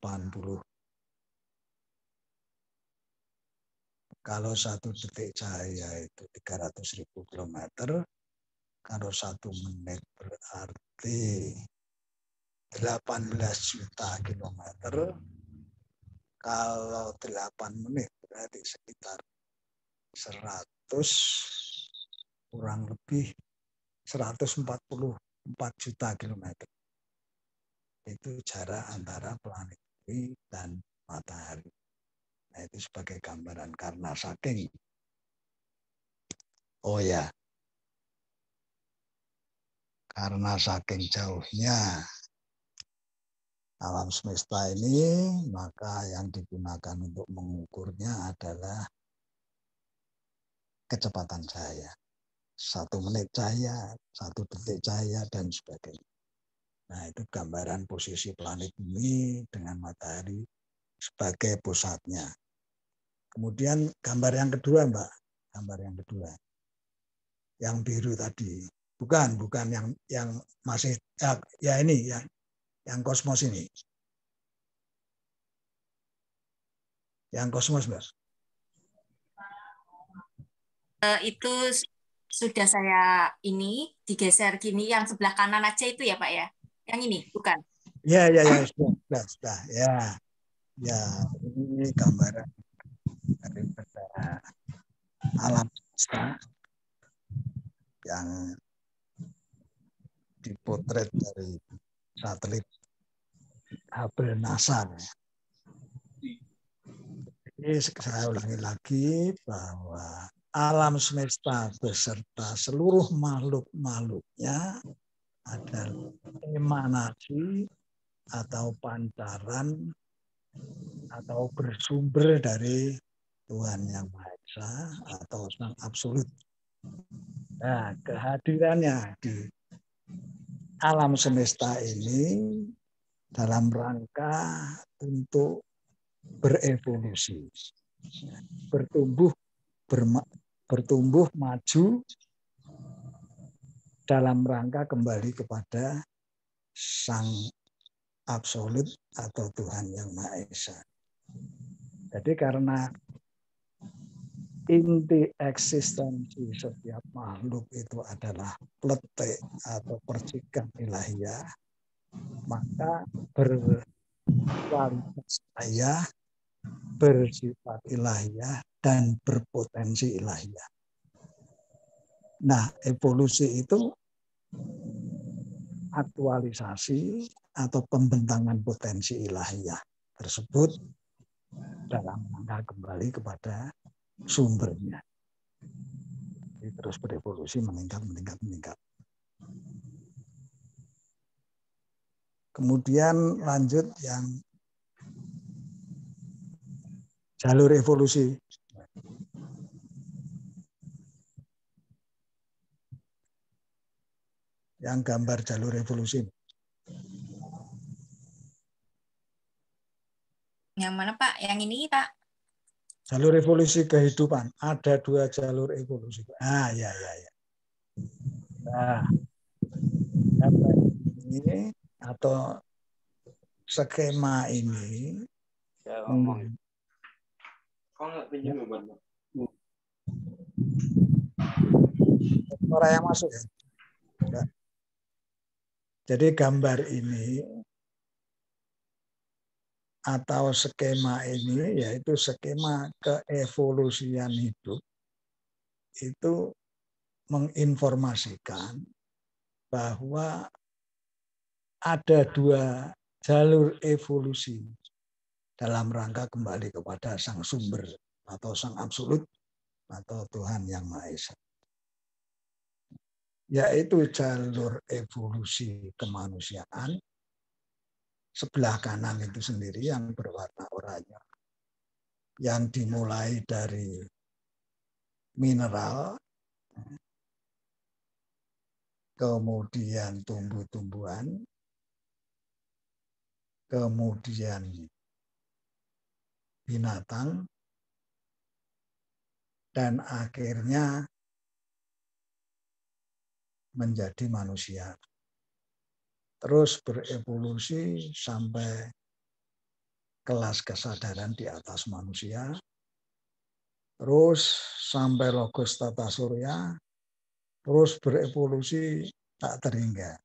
80. Kalau 1 detik cahaya itu 300.000 kilometer, kalau 1 menit berarti 18 juta kilometer. Kalau 8 menit berarti sekitar 100, kurang lebih 144 juta kilometer. Itu jarak antara planet bumi dan matahari. Nah, itu sebagai gambaran karena saking. Oh ya, karena saking jauhnya alam semesta ini, maka yang digunakan untuk mengukurnya adalah kecepatan cahaya. 1 menit cahaya, 1 detik cahaya, dan sebagainya. Nah, itu gambaran posisi planet bumi dengan matahari sebagai pusatnya. Kemudian gambar yang kedua, Mbak. Gambar yang kedua. Yang biru tadi. Bukan yang masih ya ini yang kosmos ini. Yang kosmos, Mbak. Itu sudah saya ini digeser gini, yang sebelah kanan aja itu ya Pak ya? Yang ini bukan? Ya, sudah. Ya, ini gambaran daripada alam semesta yang dipotret dari satelit Hubble NASA. Ini saya ulangi lagi bahwa alam semesta beserta seluruh makhluk-makhluknya adalah emanasi atau pancaran atau bersumber dari Tuhan Yang Maha Esa atau Sang Absolut. Nah, kehadirannya di alam semesta ini dalam rangka untuk berevolusi, bertumbuh maju dalam rangka kembali kepada Sang Absolut atau Tuhan Yang Maha Esa. Jadi karena inti eksistensi setiap makhluk itu adalah pletik atau percikan ilahiyah, maka berkualitas ilahiyah, bersifat ilahiyah, dan berpotensi ilahiyah. Nah, evolusi itu aktualisasi atau pembentangan potensi ilahiyah tersebut dalam rangka kembali kepada sumbernya. Jadi terus berevolusi meningkat. Kemudian lanjut yang jalur evolusi. Yang gambar jalur evolusi. Yang mana Pak? Yang ini Pak? Jalur evolusi kehidupan. Ada 2 jalur evolusi. Ya. Nah, gambar ini atau skema ini orang yang masuk ya. Jadi gambar ini atau skema ini yaitu skema keevolusian hidup itu menginformasikan bahwa ada 2 jalur evolusi dalam rangka kembali kepada Sang Sumber atau Sang Absolut atau Tuhan Yang Maha Esa. Yaitu jalur evolusi kemanusiaan sebelah kanan itu sendiri yang berwarna oranye, yang dimulai dari mineral, kemudian tumbuh-tumbuhan, kemudian binatang, dan akhirnya menjadi manusia. Terus berevolusi sampai kelas kesadaran di atas manusia, terus sampai logos tata surya, terus berevolusi tak terhingga.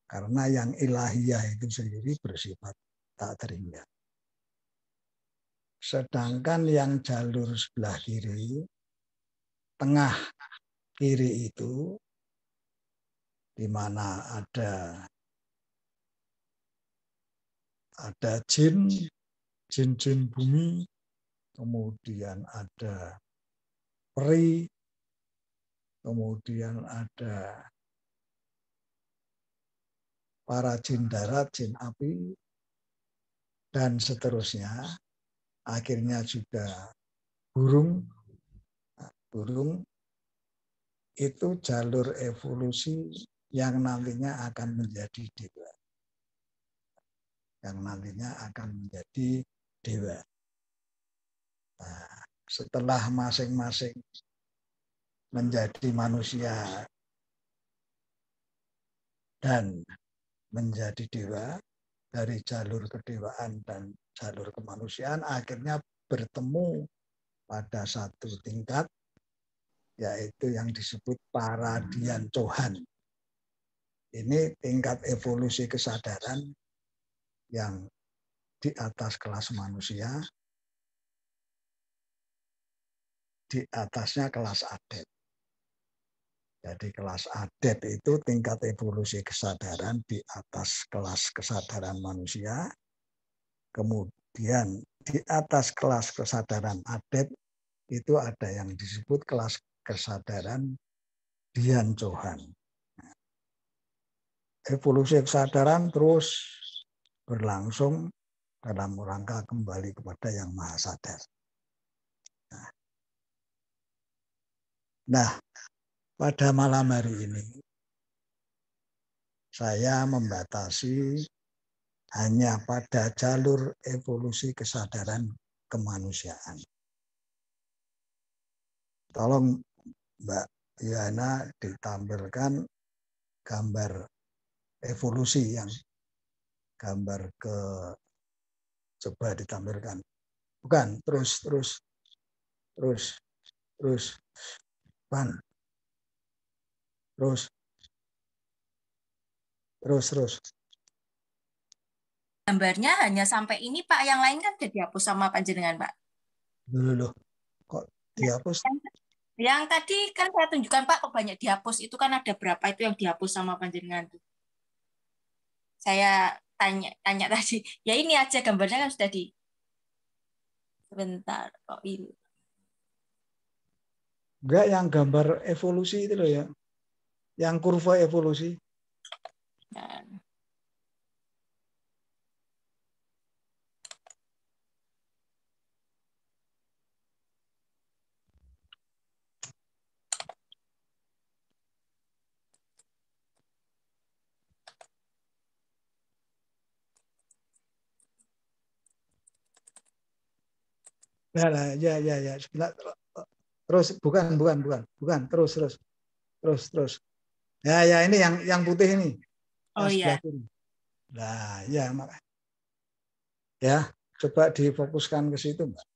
Karena yang ilahiyah itu sendiri bersifat tak terhingga. Sedangkan yang jalur sebelah kiri, tengah kiri itu, di mana ada jin, jin bumi, kemudian ada peri, kemudian ada para jin darat, jin api, dan seterusnya. Akhirnya juga burung. Burung itu jalur evolusi yang nantinya akan menjadi dewa. Yang nantinya akan menjadi dewa. Nah, setelah masing-masing menjadi manusia dan menjadi dewa, dari jalur kedewaan dan jalur kemanusiaan akhirnya bertemu pada satu tingkat, yaitu yang disebut paradian Cohan. Ini tingkat evolusi kesadaran yang di atas kelas manusia, di atasnya kelas adet. Jadi kelas adet itu tingkat evolusi kesadaran di atas kelas kesadaran manusia. Kemudian di atas kelas kesadaran adet itu ada yang disebut kelas kesadaran Dian Cohan. Evolusi kesadaran terus berlangsung dalam rangka kembali kepada yang maha sadar. Nah, pada malam hari ini saya membatasi hanya pada jalur evolusi kesadaran kemanusiaan. Tolong Mbak Yana ditampilkan gambar evolusi yang gambar ke, coba ditampilkan. Bukan, terus, Ban. Terus. Gambarnya hanya sampai ini, Pak. Yang lain kan sudah dihapus sama panjenengan, Pak. Loh, kok dihapus? Yang tadi kan saya tunjukkan, Pak, kok banyak dihapus. Itu kan ada berapa itu yang dihapus sama panjenengan tuh. Saya tanya tadi. Ya ini aja gambarnya kan sudah di. Sebentar, kok ini. Enggak, yang gambar evolusi itu loh ya. Yang kurva evolusi. Nah. Ya. Sebentar. Terus bukan. Terus. Ya ini yang putih ini. Oh iya. Nah, ya Mbak. Ya, coba difokuskan ke situ, Mbak.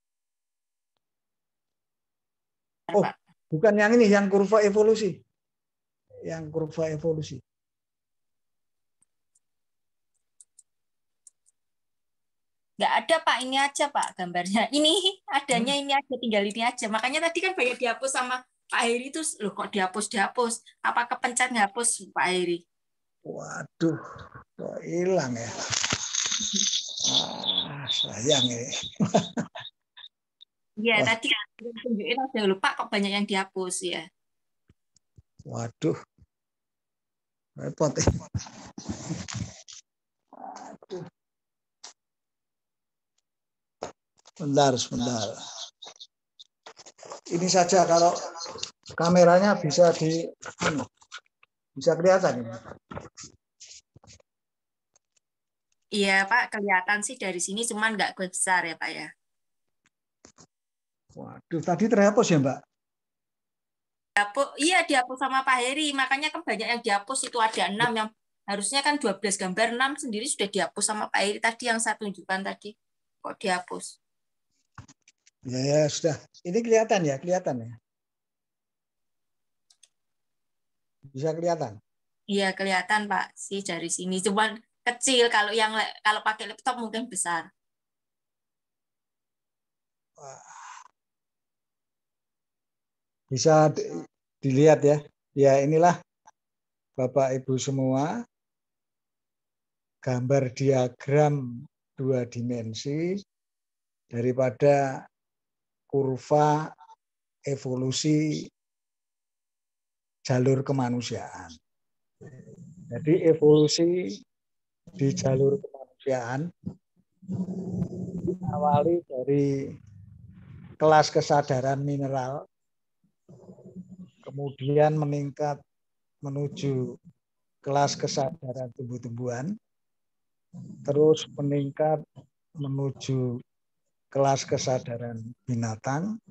Oh, bukan yang ini, yang kurva evolusi. Yang kurva evolusi. Nggak ada, Pak. Ini aja, Pak, gambarnya. Ini adanya ini aja, tinggal ini aja. Makanya tadi kan banyak dihapus sama Pak Heri itu. Loh, kok dihapus? Apa kepencet ngapus, Pak Heri? Waduh, kok hilang ya? Sayang ya. Iya, tadi tunjukin aja. Lupa kok banyak yang dihapus ya. Waduh, repot ya. Waduh. Sebentar. Ini saja kalau kameranya bisa kelihatan ini. Iya, Pak, kelihatan sih dari sini, cuman nggak besar ya, Pak ya. Waduh, tadi terhapus ya, Mbak? Iya, dihapus sama Pak Heri. Makanya kan banyak yang dihapus, itu ada 6 yang harusnya kan 12 gambar, 6 sendiri sudah dihapus sama Pak Heri tadi yang saya tunjukkan tadi. kok dihapus. Ya, sudah. Ini kelihatan ya? Bisa kelihatan? Iya kelihatan Pak sih dari sini. Cuman kecil kalau pakai laptop mungkin besar. Bisa dilihat ya. Ya inilah Bapak Ibu semua gambar diagram 2 dimensi daripada kurva evolusi jalur kemanusiaan. Jadi evolusi di jalur kemanusiaan diawali dari kelas kesadaran mineral, kemudian meningkat menuju kelas kesadaran tumbuh-tumbuhan, terus meningkat menuju kelas kesadaran binatang,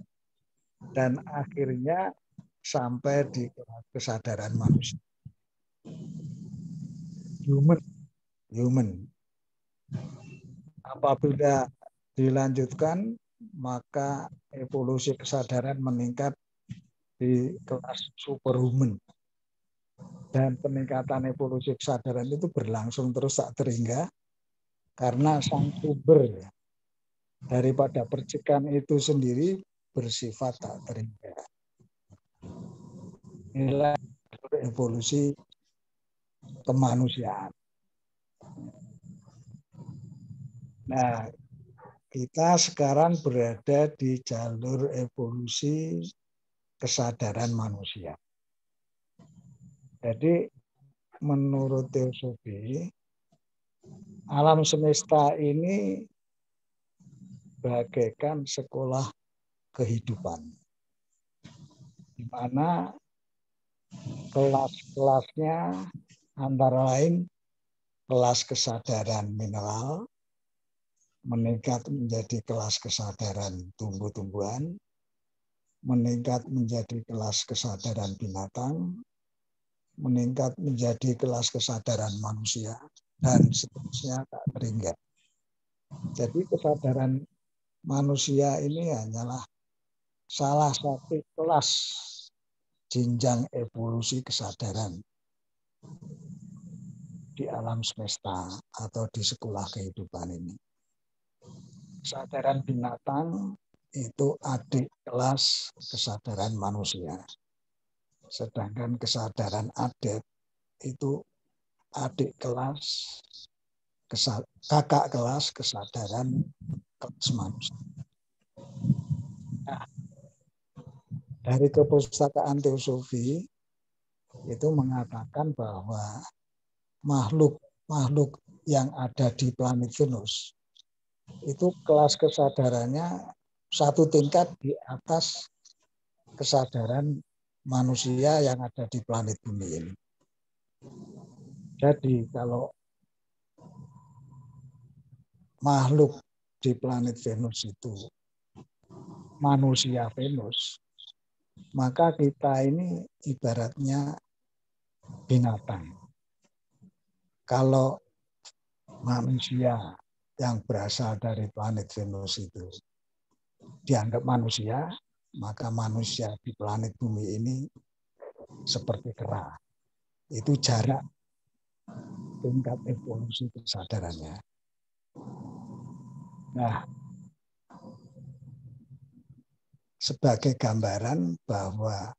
dan akhirnya sampai di kelas kesadaran manusia. Human. Apabila dilanjutkan, maka evolusi kesadaran meningkat di kelas superhuman. Dan peningkatan evolusi kesadaran itu berlangsung terus tak terhingga karena sang sumber daripada percikan itu sendiri bersifat tak terhingga. Inilah evolusi kemanusiaan. Nah, kita sekarang berada di jalur evolusi kesadaran manusia. Jadi menurut teosofi, alam semesta ini bagaikan sekolah kehidupan, di mana kelas-kelasnya antara lain kelas kesadaran mineral, meningkat menjadi kelas kesadaran tumbuh-tumbuhan, meningkat menjadi kelas kesadaran binatang, meningkat menjadi kelas kesadaran manusia, dan seterusnya tak terhingga. Jadi kesadaran manusia ini hanyalah salah satu kelas jenjang evolusi kesadaran di alam semesta atau di sekolah kehidupan ini. Kesadaran binatang itu adik kelas kesadaran manusia. Sedangkan kesadaran adat itu adik kelas, kakak kelas kesadaran kelas manusia. Nah, dari kepustakaan teosofi itu mengatakan bahwa makhluk yang ada di planet Venus itu kelas kesadarannya satu tingkat di atas kesadaran manusia yang ada di planet bumi ini. Jadi kalau makhluk di planet Venus itu manusia Venus, maka kita ini ibaratnya binatang. Kalau manusia yang berasal dari planet Venus itu dianggap manusia, maka manusia di planet bumi ini seperti kera. Itu jarak tingkat evolusi kesadarannya. Nah, sebagai gambaran bahwa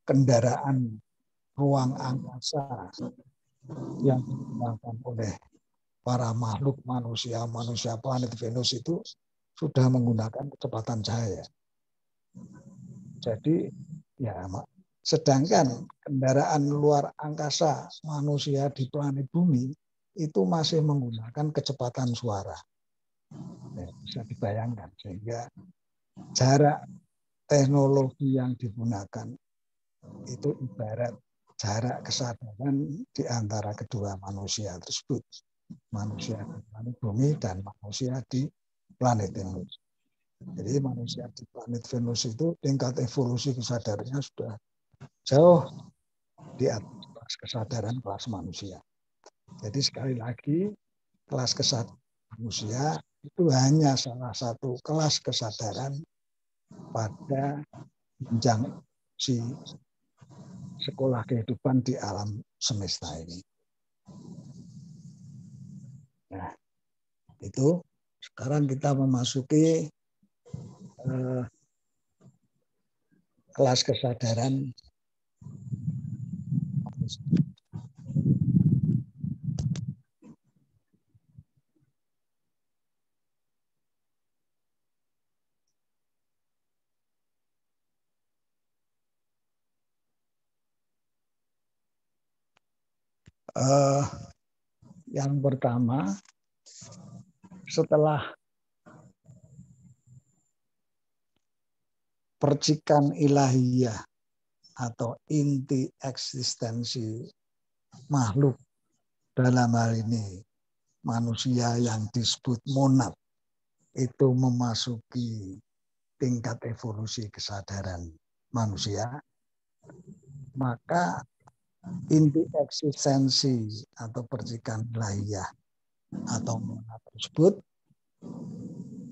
kendaraan ruang angkasa yang digunakan oleh para makhluk manusia planet Venus itu sudah menggunakan kecepatan cahaya. Jadi ya, sedangkan kendaraan luar angkasa manusia di planet bumi itu masih menggunakan kecepatan suara. Ya, bisa dibayangkan, sehingga jarak teknologi yang digunakan itu ibarat jarak kesadaran di antara kedua manusia tersebut. Manusia di planet bumi dan manusia di planet Venus. Jadi manusia di planet Venus itu tingkat evolusi kesadarannya sudah jauh di atas kelas kesadaran kelas manusia. Jadi sekali lagi kelas kesadaran manusia itu hanya salah satu kelas kesadaran pada jenjang si sekolah kehidupan di alam semesta ini. Nah, itu sekarang kita memasuki kelas kesadaran yang pertama, setelah percikan ilahiyah atau inti eksistensi makhluk, dalam hal ini manusia yang disebut monad, itu memasuki tingkat evolusi kesadaran manusia, maka inti eksistensi atau percikan ilahiyah atau monad tersebut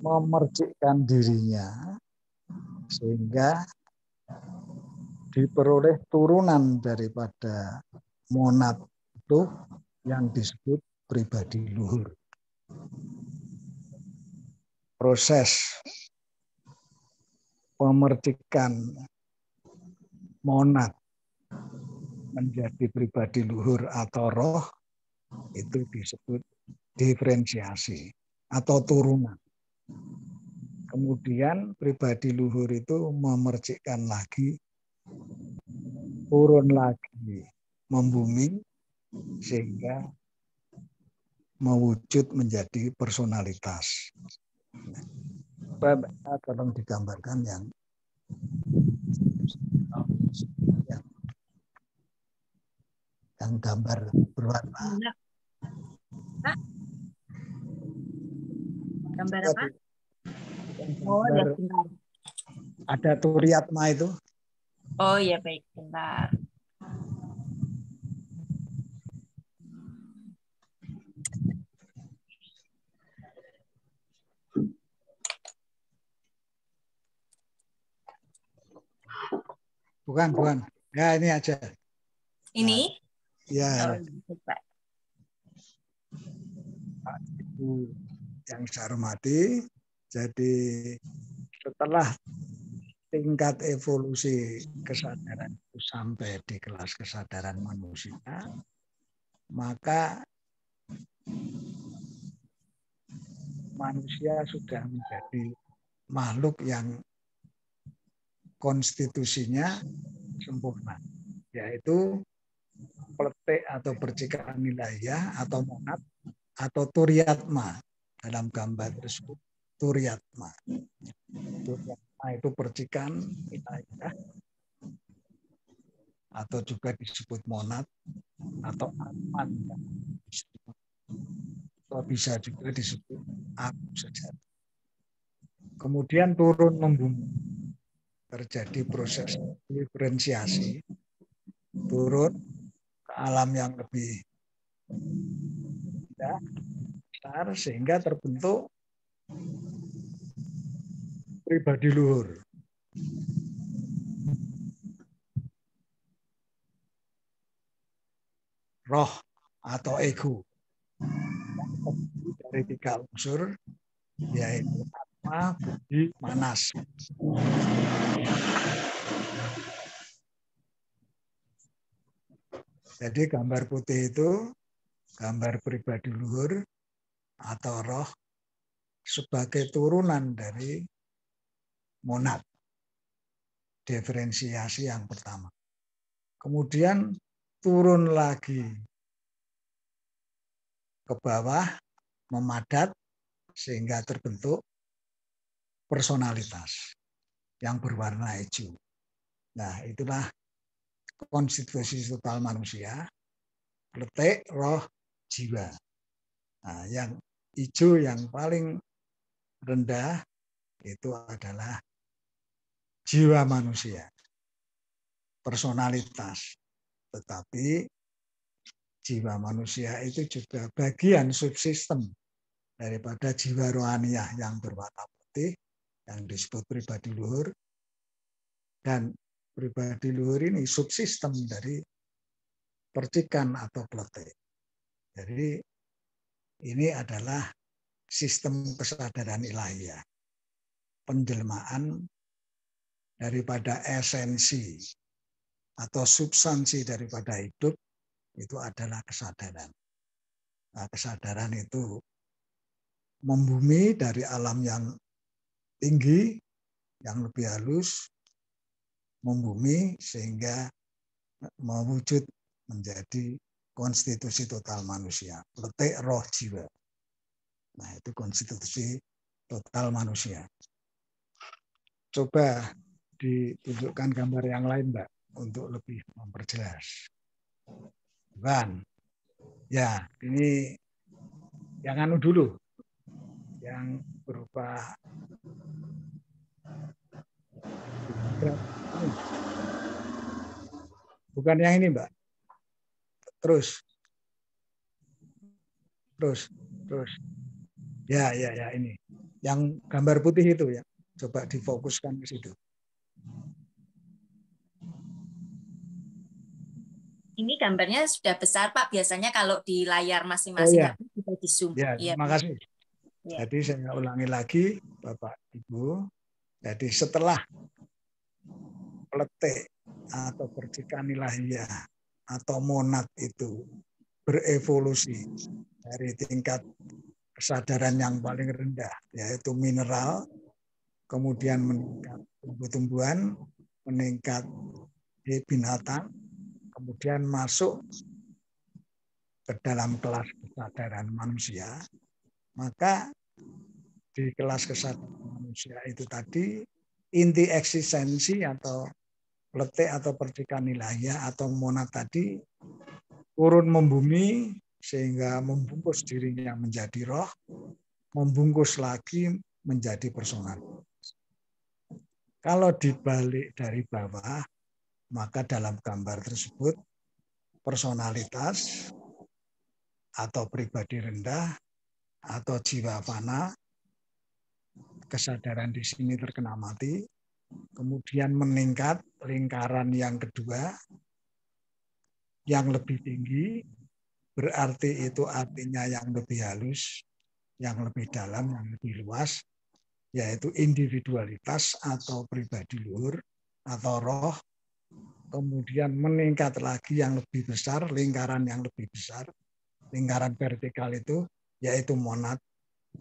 memercikkan dirinya sehingga diperoleh turunan daripada monad itu yang disebut pribadi luhur. Proses pemercikan monad menjadi pribadi luhur atau roh itu disebut diferensiasi atau turunan. Kemudian pribadi luhur itu memercikkan lagi, turun lagi, membumi sehingga mewujud menjadi personalitas. Tolong digambarkan yang gambar berwarna. Gambar apa? Oh, ya, bentar. Ada Turiatma itu. Oh ya, baik, bentar. Bukan. Ya, ini aja. Ini? Ya. Oh, Ibu yang saya hormati, jadi setelah tingkat evolusi kesadaran itu sampai di kelas kesadaran manusia, maka manusia sudah menjadi makhluk yang konstitusinya sempurna, yaitu pletik atau percikan ilahiyah atau monad atau turiatma. Dalam gambar tersebut turiatma. Turiatma itu percikan ilahiyah atau juga disebut monad atau atman, atau bisa juga disebut aku sejati. Kemudian turun membumi, terjadi proses diferensiasi, turun ke alam yang lebih besar sehingga terbentuk pribadi luhur. Roh atau ego dari 3 unsur, yaitu atma, budi, manas. Jadi gambar putih itu gambar pribadi luhur atau roh sebagai turunan dari monad. Diferensiasi yang pertama. Kemudian turun lagi ke bawah, memadat sehingga terbentuk personalitas yang berwarna hijau. Nah, itulah konstitusi total manusia, pletik, roh, jiwa. Nah, yang hijau yang paling rendah itu adalah jiwa manusia, personalitas. Tetapi jiwa manusia itu juga bagian subsistem daripada jiwa rohaniah yang berwarna putih, yang disebut pribadi luhur. Dan pribadi luhur ini subsistem dari percikan atau kletik. Jadi ini adalah sistem kesadaran ilahiyah. Penjelmaan daripada esensi atau substansi daripada hidup itu adalah kesadaran. Nah, kesadaran itu membumi dari alam yang tinggi, yang lebih halus, membumi sehingga mewujud menjadi konstitusi total manusia. Letik roh jiwa. Nah, itu konstitusi total manusia. Coba ditunjukkan gambar yang lain, Mbak, untuk lebih memperjelas. Bukan. Ya, ini yang anu dulu. Yang berupa bukan yang ini, Mbak. Terus. Ya, ini. Yang gambar putih itu ya. Coba difokuskan ke situ. Ini gambarnya sudah besar, Pak. Biasanya kalau di layar masing-masing Oh, ya. bisa di zoom. Ya, terima kasih. Ya. Jadi saya ulangi lagi, Bapak Ibu. Jadi setelah pletik atau percikan ilahiyah atau monad itu berevolusi dari tingkat kesadaran yang paling rendah, yaitu mineral, kemudian meningkat tumbuh-tumbuhan, meningkat di binatang, kemudian masuk ke dalam kelas kesadaran manusia, maka di kelas kesadaran manusia itu tadi inti eksistensi atau pletik atau percikan ilahiyah atau monad tadi turun membumi sehingga membungkus dirinya menjadi roh, membungkus lagi menjadi personal. Kalau dibalik dari bawah, maka dalam gambar tersebut personalitas atau pribadi rendah atau jiwa fana, kesadaran di sini terkena mati, kemudian meningkat lingkaran yang kedua, yang lebih tinggi, berarti itu artinya yang lebih halus, yang lebih dalam, yang lebih luas, yaitu individualitas atau pribadi luhur atau roh, kemudian meningkat lagi yang lebih besar, lingkaran yang lebih besar, lingkaran vertikal itu, yaitu monad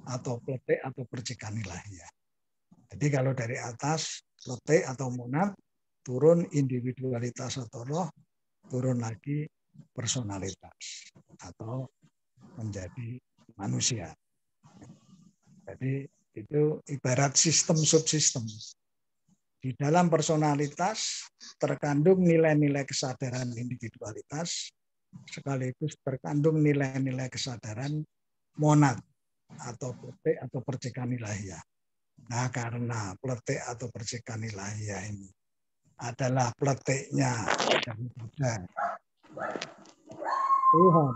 atau pletik atau percikan ilahiyah. Jadi kalau dari atas, pletik atau monad, turun individualitas atau roh, turun lagi personalitas atau menjadi manusia. Jadi itu ibarat sistem subsistem. Di dalam personalitas terkandung nilai-nilai kesadaran individualitas, sekaligus terkandung nilai-nilai kesadaran monad atau pletik atau percikan ilahiyah. Nah, karena pletik atau percikan ilahiyah ini adalah pletiknya daripada Tuhan.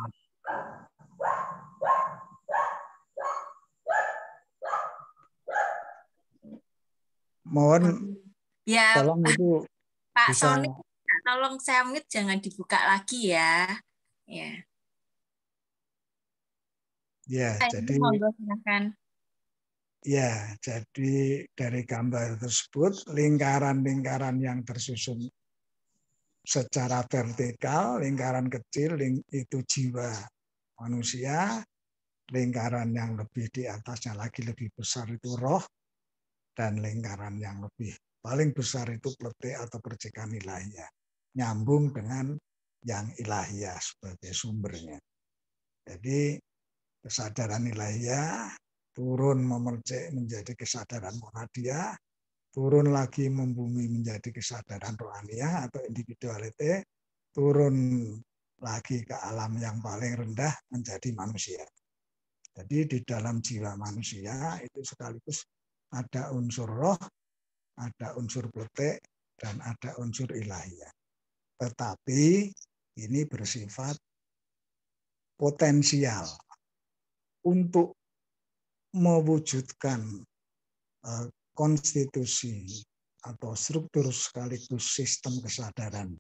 Mohon ya, tolong itu Pak bisa. Sony, tolong saya mute, jangan dibuka lagi ya. Ya. Ya, jadi monggo silakan. ya, jadi dari gambar tersebut lingkaran-lingkaran yang tersusun secara vertikal, lingkaran kecil itu jiwa manusia, lingkaran yang lebih di atasnya lagi lebih besar itu roh, dan lingkaran yang lebih paling besar itu pletik atau percikan ilahiyah. Nyambung dengan yang ilahiyah sebagai sumbernya. Jadi kesadaran ilahiyah turun memercik menjadi kesadaran monadiyah, turun lagi membumi menjadi kesadaran rohaniah atau individuality, turun lagi ke alam yang paling rendah menjadi manusia. Jadi di dalam jiwa manusia itu sekaligus ada unsur roh, ada unsur pletik, dan ada unsur ilahiyah. Tetapi ini bersifat potensial untuk mewujudkan konstitusi atau struktur sekaligus sistem kesadaran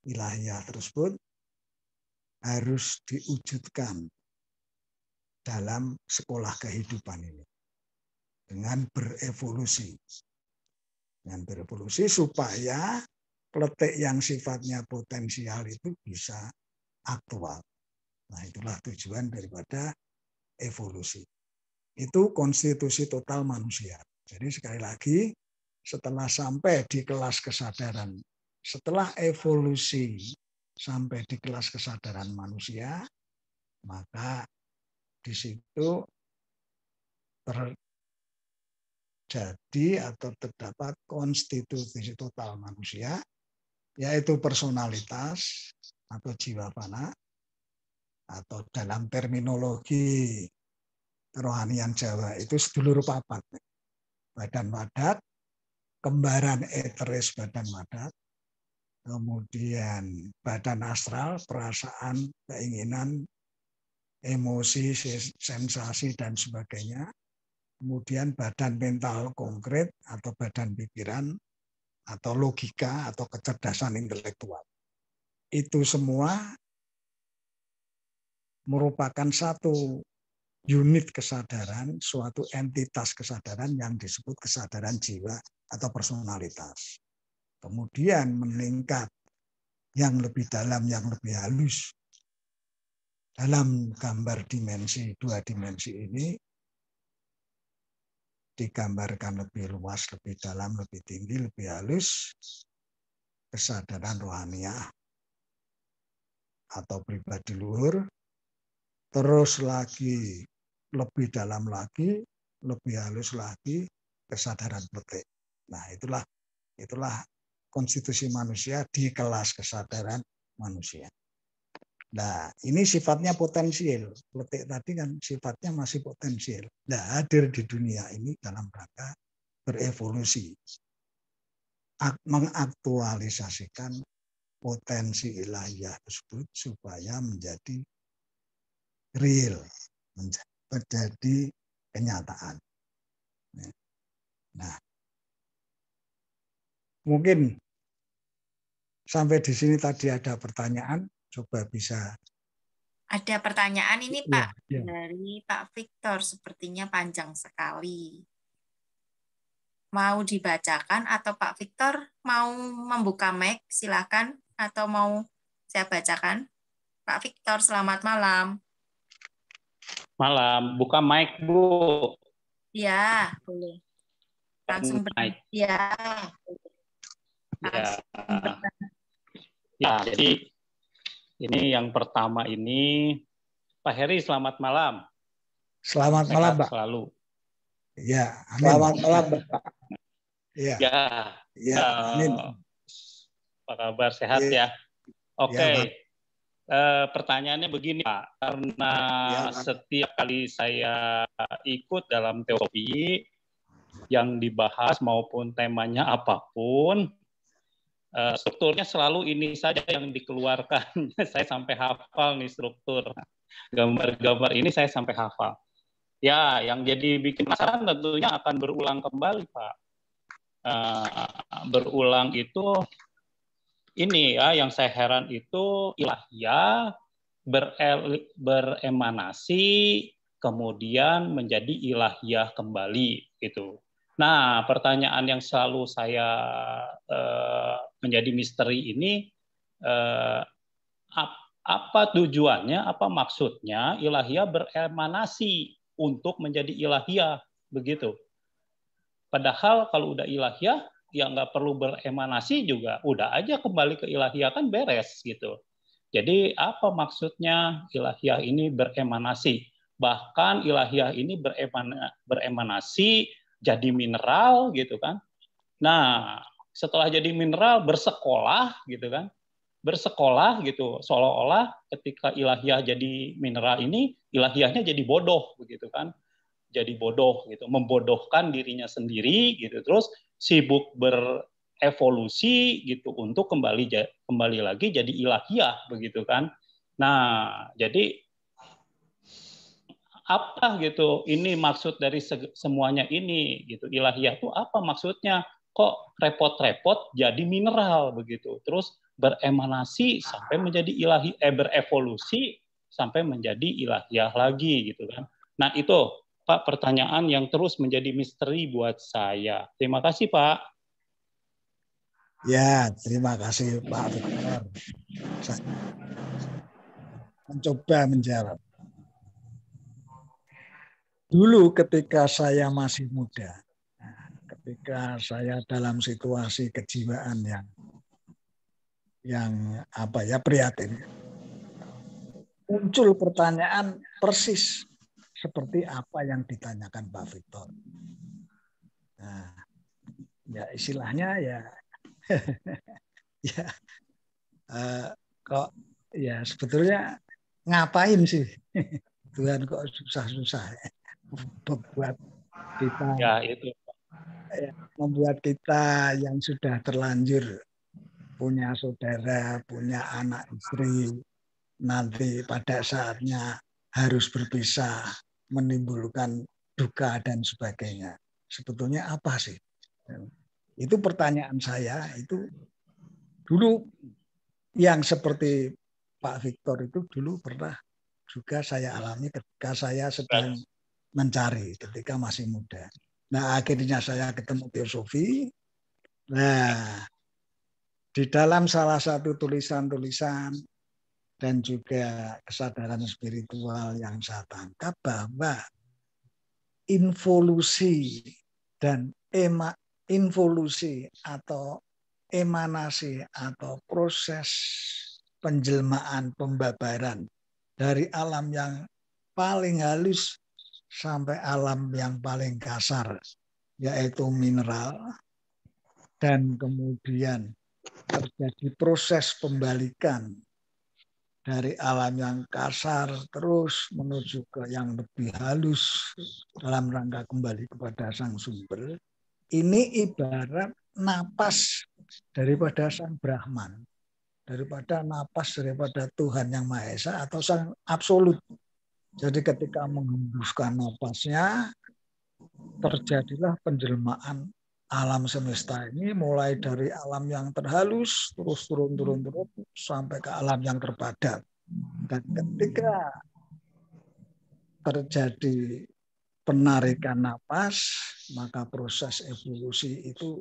ilahiyah tersebut harus diwujudkan dalam sekolah kehidupan ini dengan berevolusi. Dengan berevolusi supaya kletik yang sifatnya potensial itu bisa aktual. Nah, itulah tujuan daripada evolusi. Itu konstitusi total manusia. Jadi sekali lagi, setelah sampai di kelas kesadaran, setelah evolusi sampai di kelas kesadaran manusia, maka di situ terjadi atau terdapat konstitusi total manusia, yaitu personalitas atau jiwa fana, atau dalam terminologi kerohanian Jawa itu sedulur papat. Badan wadat, kembaran eteris badan wadat, kemudian badan astral, perasaan, keinginan, emosi, sensasi, dan sebagainya. Kemudian badan mental konkret atau badan pikiran, atau logika, atau kecerdasan intelektual. Itu semua merupakan satu unit kesadaran, suatu entitas kesadaran yang disebut kesadaran jiwa atau personalitas. Kemudian meningkat yang lebih dalam, yang lebih halus. Dalam gambar dimensi, dua dimensi ini digambarkan lebih luas, lebih dalam, lebih tinggi, lebih halus, kesadaran rohaniah atau pribadi luhur, terus lagi lebih dalam lagi, lebih halus lagi, kesadaran pletik. Nah, itulah konstitusi manusia di kelas kesadaran manusia. Nah, ini sifatnya potensial. Pletik tadi kan sifatnya masih potensial. Nah, hadir di dunia ini dalam rangka berevolusi, mengaktualisasikan potensi ilahiyah tersebut supaya menjadi real, menjadi kenyataan. Nah, mungkin sampai di sini tadi ada pertanyaan, coba bisa. Ada pertanyaan ini Ya, Pak, ya. dari Pak Victor, sepertinya panjang sekali. Mau dibacakan atau Pak Victor mau membuka mic, silakan, atau mau saya bacakan? Pak Victor, selamat malam. Malam, buka mic Bu. Ya, boleh. Langsung Mic. Ya. Ya. Ya, jadi ini yang pertama ini Pak Heri, selamat malam. Selamat Sehat malam, Pak. Selalu. Ya, amin. Selamat malam, Pak. Ya. Ya, amin. Apa kabar? Sehat ya? Oke. Pertanyaannya begini Pak, karena setiap kali saya ikut dalam teosofi yang dibahas maupun temanya apapun, strukturnya selalu ini saja yang dikeluarkan. Saya sampai hafal nih struktur. Gambar-gambar ini saya sampai hafal. Ya, yang jadi bikin penasaran tentunya akan berulang kembali, Pak. Berulang itu ini ya, yang saya heran itu ilahiyah beremanasi kemudian menjadi ilahiyah kembali gitu. Nah, pertanyaan yang selalu saya menjadi misteri ini apa tujuannya, apa maksudnya ilahiyah beremanasi untuk menjadi ilahiyah begitu. Padahal kalau udah ilahiyah ya nggak perlu beremanasi juga, udah aja kembali ke ilahiyah kan beres gitu. Jadi apa maksudnya ilahiyah ini beremanasi? Bahkan ilahiyah ini beremanasi jadi mineral gitu kan. Nah, setelah jadi mineral bersekolah gitu kan. Bersekolah gitu, seolah-olah ketika ilahiyah jadi mineral ini, ilahiyahnya jadi bodoh begitu kan. Jadi bodoh gitu, membodohkan dirinya sendiri gitu, terus sibuk berevolusi gitu untuk kembali lagi jadi ilahiyah begitu kan. Nah, jadi apa gitu, ini maksud dari semuanya ini gitu. Ilahiyah itu apa maksudnya? Kok repot-repot jadi mineral begitu. Terus beremanasi sampai menjadi berevolusi sampai menjadi ilahiyah lagi gitu kan. Nah, itu Pak pertanyaan yang terus menjadi misteri buat saya. Terima kasih, Pak. Ya, terima kasih Pak Victor. Saya mencoba menjawab. Dulu ketika saya masih muda, ketika saya dalam situasi kejiwaan yang prihatin, muncul pertanyaan persis seperti apa yang ditanyakan Pak Victor. Nah, ya istilahnya ya kok ya sebetulnya ngapain sih Tuhan kok susah-susah membuat kita membuat kita yang sudah terlanjur punya saudara, punya anak istri, nanti pada saatnya harus berpisah, menimbulkan duka dan sebagainya. Sebetulnya apa sih? Itu pertanyaan saya, itu dulu yang seperti Pak Victor itu dulu pernah juga saya alami ketika saya sedang mencari ketika masih muda. Nah, akhirnya saya ketemu teosofi. Nah, di dalam salah satu tulisan-tulisan dan juga kesadaran spiritual yang saya tangkap bahwa involusi dan involusi atau emanasi atau proses penjelmaan pembabaran dari alam yang paling halus sampai alam yang paling kasar, yaitu mineral, dan kemudian terjadi proses pembalikan dari alam yang kasar terus menuju ke yang lebih halus dalam rangka kembali kepada sang sumber. Ini ibarat napas daripada sang Brahman, daripada napas daripada Tuhan yang Maha Esa atau sang absolut. Jadi ketika menghembuskan napasnya, terjadilah penjelmaan alam semesta ini mulai dari alam yang terhalus terus turun sampai ke alam yang terpadat. Dan ketika terjadi penarikan napas, maka proses evolusi itu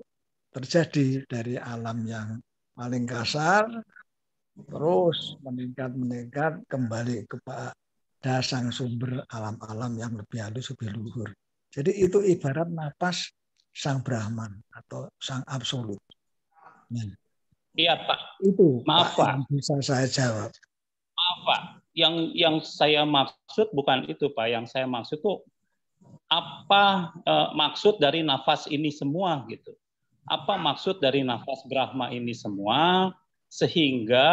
terjadi dari alam yang paling kasar terus meningkat kembali kepada sang sumber alam-alam yang lebih halus, lebih luhur. Jadi itu ibarat napas sang Brahman atau sang absolut. Nah, iya Pak. Itu maaf Pak, yang bisa saya jawab. Maaf Pak, yang saya maksud bukan itu Pak. Yang saya maksud tuh apa maksud dari nafas ini semua gitu. Apa maksud dari nafas Brahma ini semua sehingga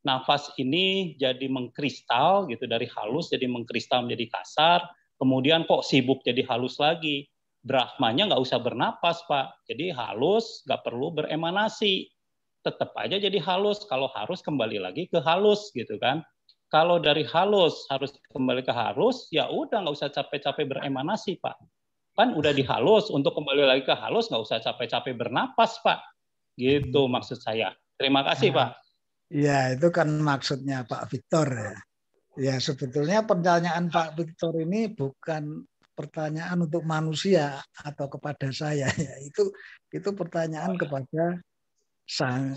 nafas ini jadi mengkristal gitu, dari halus jadi mengkristal menjadi kasar, kemudian kok sibuk jadi halus lagi. Brahmanya nggak usah bernapas Pak, jadi halus, nggak perlu beremanasi, tetap aja jadi halus. Kalau harus kembali lagi ke halus gitu kan. Kalau dari halus harus kembali ke halus, ya udah nggak usah capek-capek beremanasi Pak. Kan udah dihalus, untuk kembali lagi ke halus nggak usah capek-capek bernapas Pak. Gitu maksud saya. Terima kasih Pak. Ya, itu kan maksudnya Pak Victor ya. Ya, sebetulnya pertanyaan Pak Victor ini bukan pertanyaan untuk manusia atau kepada saya ya. Itu pertanyaan kepada sang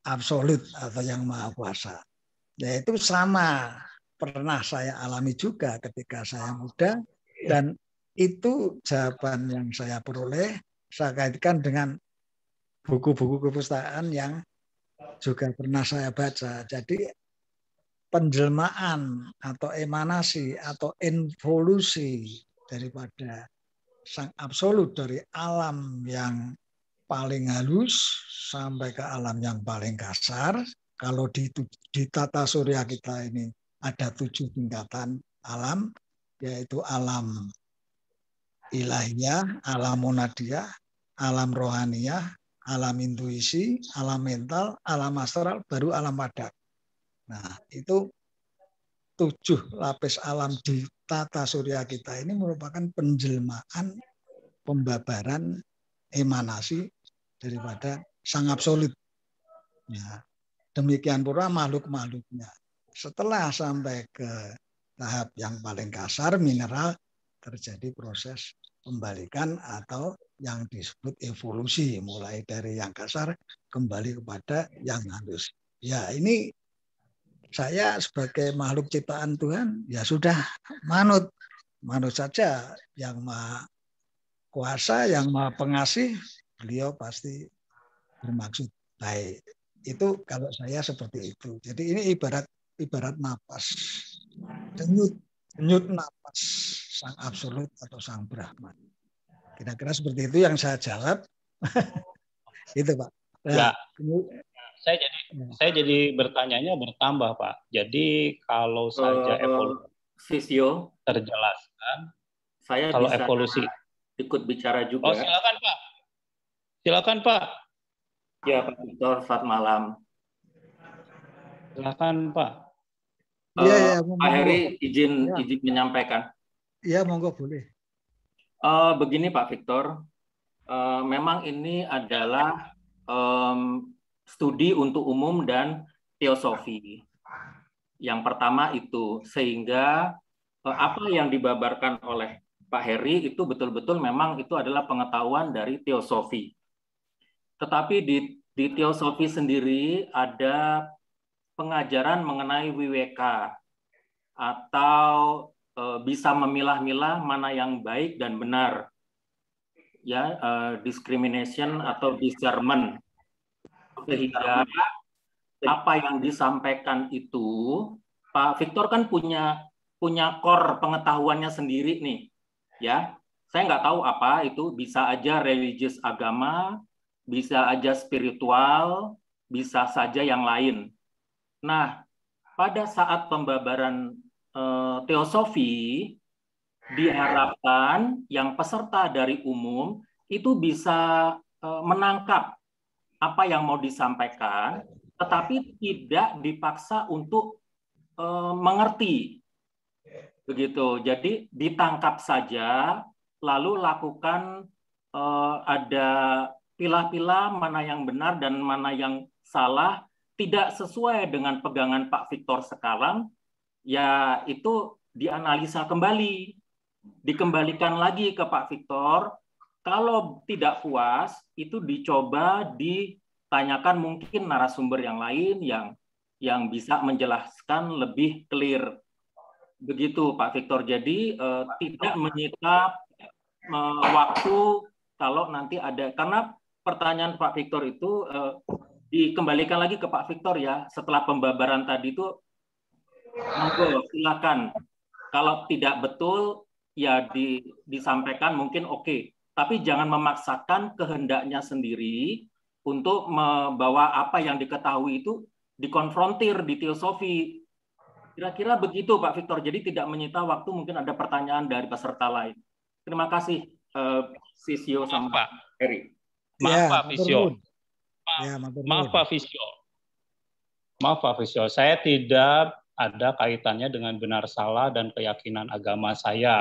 absolut atau yang maha kuasa. Ya, itu sama pernah saya alami juga ketika saya muda, dan itu jawaban yang saya peroleh saya kaitkan dengan buku-buku kepustakaan yang juga pernah saya baca. Jadi penjelmaan atau emanasi atau involusi daripada sang absolut dari alam yang paling halus sampai ke alam yang paling kasar. Kalau di tata surya kita ini ada 7 tingkatan alam, yaitu alam ilahiyah, alam monadiyah, alam rohaniyah, alam intuisi, alam mental, alam astral, baru alam padat. Nah, itu 7 lapis alam di tata surya kita ini merupakan penjelmaan pembabaran emanasi daripada sang absolut. Ya, demikian pula makhluk-makhluknya. Setelah sampai ke tahap yang paling kasar, mineral, terjadi proses pembalikan atau yang disebut evolusi, mulai dari yang kasar kembali kepada yang halus. Ya, ini saya sebagai makhluk ciptaan Tuhan, ya sudah manut saja yang maha kuasa, yang maha pengasih, beliau pasti bermaksud baik. Itu kalau saya seperti itu. Jadi ini ibarat napas, denyut napas sang absolut atau sang Brahman. Kira-kira seperti itu yang saya jawab. Itu Pak. Nah, ya. Saya jadi bertanyanya bertambah, Pak. Jadi kalau saja evolusi terjelaskan, saya kalau bisa evolusi ikut bicara juga. Oh, silakan Pak. Silakan Pak. Ya, Pak Victor, selamat malam. Silakan Pak. Pak Heri izin menyampaikan. Iya, monggo boleh. Begini Pak Victor, memang ini adalah studi untuk umum dan teosofi. Yang pertama itu, sehingga apa yang dibabarkan oleh Pak Heri itu betul-betul memang itu adalah pengetahuan dari teosofi. Tetapi di teosofi sendiri ada pengajaran mengenai wiweka atau bisa memilah-milah mana yang baik dan benar. Ya, discrimination atau discernment. Sehingga apa yang disampaikan itu, Pak Victor kan punya core pengetahuannya sendiri nih, ya. Saya nggak tahu apa itu, bisa aja religius agama, bisa aja spiritual, bisa saja yang lain. Nah, pada saat pembabaran teosofi, diharapkan yang peserta dari umum itu bisa menangkap apa yang mau disampaikan, tetapi tidak dipaksa untuk mengerti. Begitu. Jadi ditangkap saja, lalu lakukan ada pilah-pilah mana yang benar dan mana yang salah, tidak sesuai dengan pegangan Pak Victor sekarang, ya itu dianalisa kembali, dikembalikan lagi ke Pak Victor. Kalau tidak puas, itu dicoba ditanyakan mungkin narasumber yang lain yang bisa menjelaskan lebih clear. Begitu Pak Victor. Jadi tidak menyita waktu kalau nanti ada, karena pertanyaan Pak Victor itu dikembalikan lagi ke Pak Victor ya. Setelah pembabaran tadi itu, monggo silakan. Kalau tidak betul ya disampaikan mungkin oke. Tapi jangan memaksakan kehendaknya sendiri untuk membawa apa yang diketahui itu dikonfrontir di teosofi. Kira-kira begitu Pak Victor. Jadi tidak menyita waktu, mungkin ada pertanyaan dari peserta lain. Terima kasih Sisio sama Pak Heri. Maaf Pak Visio. Maaf Pak Visio. Saya tidak ada kaitannya dengan benar salah dan keyakinan agama saya.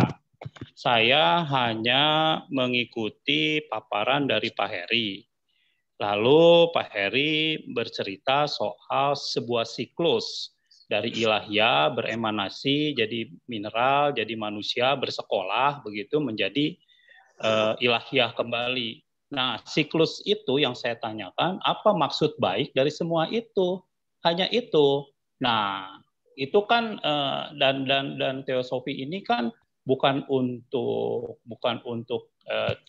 Saya hanya mengikuti paparan dari Pak Heri. Lalu Pak Heri bercerita soal sebuah siklus dari ilahiyah beremanasi jadi mineral, jadi manusia, bersekolah, begitu menjadi ilahiyah kembali. Nah, siklus itu yang saya tanyakan, apa maksud baik dari semua itu? Hanya itu. Nah, itu kan dan teosofi ini kan bukan untuk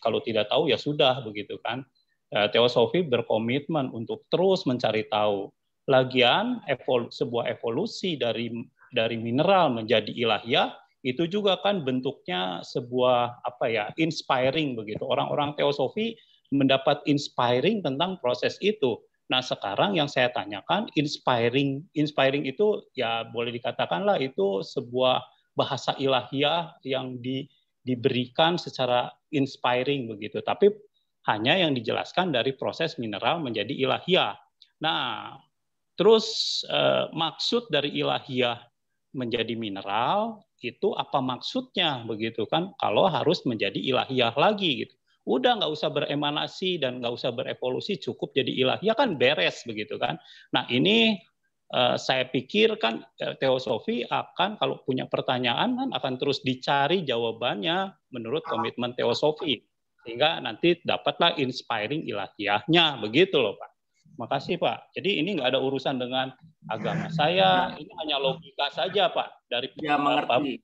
kalau tidak tahu ya sudah begitu kan. Teosofi berkomitmen untuk terus mencari tahu. Lagian sebuah evolusi dari mineral menjadi ilahiyah itu juga kan bentuknya sebuah inspiring begitu. Orang-orang teosofi mendapat inspiring tentang proses itu. Nah, sekarang yang saya tanyakan inspiring itu ya boleh dikatakanlah itu sebuah bahasa ilahiyah yang diberikan secara inspiring begitu, tapi hanya yang dijelaskan dari proses mineral menjadi ilahiyah. Nah, terus maksud dari ilahiyah menjadi mineral, itu apa maksudnya begitu kan? Kalau harus menjadi ilahiyah lagi gitu. Udah nggak usah beremanasi dan nggak usah berevolusi, cukup jadi ilahiyah kan beres begitu kan. Nah ini saya pikir kan teosofi akan kalau punya pertanyaan kan akan terus dicari jawabannya menurut komitmen teosofi. Sehingga nanti dapatlah inspiring ilahiyahnya begitu loh Pak. Makasih Pak. Jadi ini nggak ada urusan dengan agama saya, ini hanya logika saja Pak. Dari ya mengerti,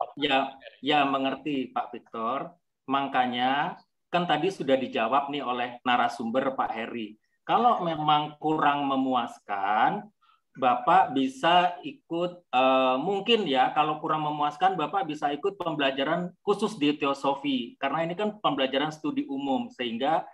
ya mengerti Pak Victor. Makanya kan tadi sudah dijawab nih oleh narasumber Pak Heri. Kalau memang kurang memuaskan, Bapak bisa ikut, mungkin ya kalau kurang memuaskan Bapak bisa ikut pembelajaran khusus di teosofi. Karena ini kan pembelajaran studi umum, sehingga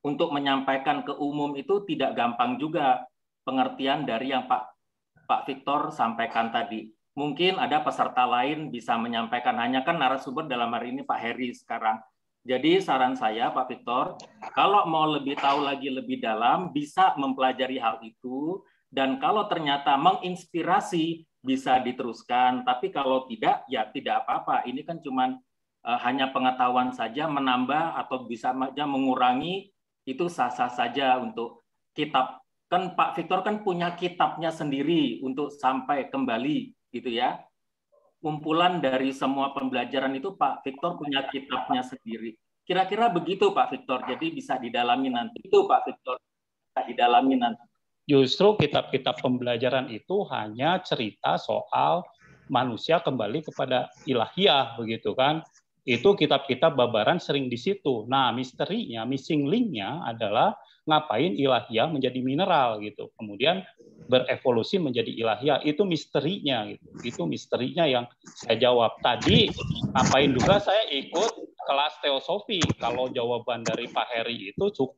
untuk menyampaikan ke umum itu tidak gampang juga pengertian dari yang Pak Victor sampaikan tadi. Mungkin ada peserta lain bisa menyampaikan, hanya kan narasumber dalam hari ini Pak Heri sekarang. Jadi saran saya Pak Victor, kalau mau lebih tahu lagi lebih dalam, bisa mempelajari hal itu, dan kalau ternyata menginspirasi bisa diteruskan, tapi kalau tidak ya tidak apa-apa. Ini kan cuma hanya pengetahuan saja, menambah atau bisa saja mengurangi, itu sah-sah saja. Untuk kitab kan Pak Victor kan punya kitabnya sendiri untuk sampai kembali gitu ya. Kumpulan dari semua pembelajaran itu Pak Victor punya kitabnya sendiri. Kira-kira begitu Pak Victor. Jadi bisa didalami nanti. Itu Pak Victor bisa didalami nanti. Justru kitab-kitab pembelajaran itu hanya cerita soal manusia kembali kepada ilahiyah begitu kan. Itu kitab-kitab babaran sering di situ. Nah, misterinya, missing link-nya adalah ngapain ilahiyah menjadi mineral gitu. Kemudian berevolusi menjadi ilahiyah. Itu misterinya gitu. Itu misterinya yang saya jawab. Tadi ngapain juga saya ikut kelas teosofi. Kalau jawaban dari Pak Heri itu cukup.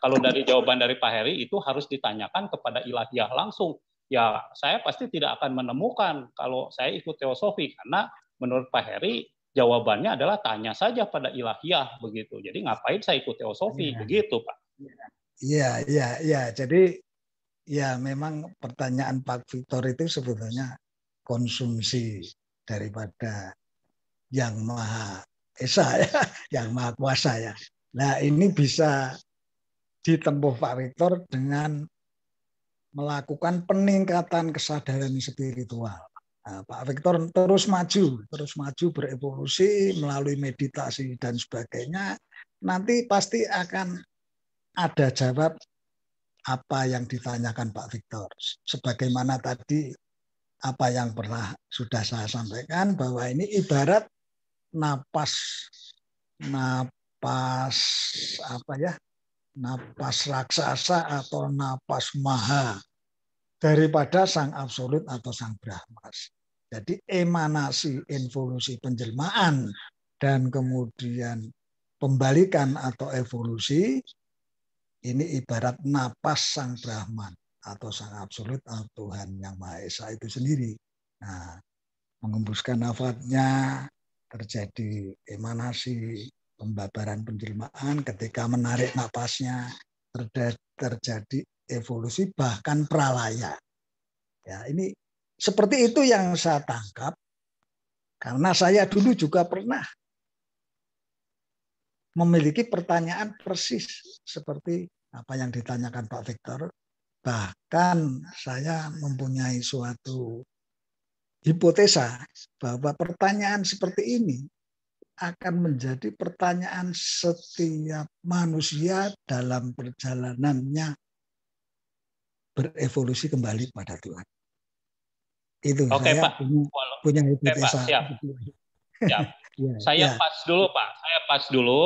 Kalau dari jawaban dari Pak Heri itu harus ditanyakan kepada ilahiyah langsung. Ya, saya pasti tidak akan menemukan kalau saya ikut teosofi, karena menurut Pak Heri jawabannya adalah tanya saja pada ilahiyah begitu. Jadi ngapain saya ikut teosofi begitu Pak? Iya. Jadi ya memang pertanyaan Pak Victor itu sebetulnya konsumsi daripada yang Maha Esa ya, yang Maha Kuasa ya. Nah ini bisa ditempuh Pak Victor dengan melakukan peningkatan kesadaran spiritual. Nah, Pak Victor terus maju berevolusi melalui meditasi dan sebagainya. Nanti pasti akan ada jawab apa yang ditanyakan Pak Victor. Sebagaimana tadi apa yang pernah sudah saya sampaikan, bahwa ini ibarat napas apa ya? Napas raksasa atau napas maha daripada sang absolut atau sang Brahmas. Jadi emanasi, involusi, penjelmaan, dan kemudian pembalikan atau evolusi, ini ibarat napas sang Brahman atau sang absolut atau Tuhan yang Maha Esa itu sendiri. Nah, mengembuskan nafasnya, terjadi emanasi, pembabaran penjelmaan, ketika menarik napasnya, terjadi evolusi, bahkan pralaya. Ya, ini seperti itu yang saya tangkap, karena saya dulu juga pernah memiliki pertanyaan persis seperti apa yang ditanyakan Pak Victor. Bahkan saya mempunyai suatu hipotesa bahwa pertanyaan seperti ini akan menjadi pertanyaan setiap manusia dalam perjalanannya berevolusi kembali pada Tuhan. Itu Oke, saya Pak. punya hipotesa. Siap. Saya pas dulu Pak. Saya pas dulu.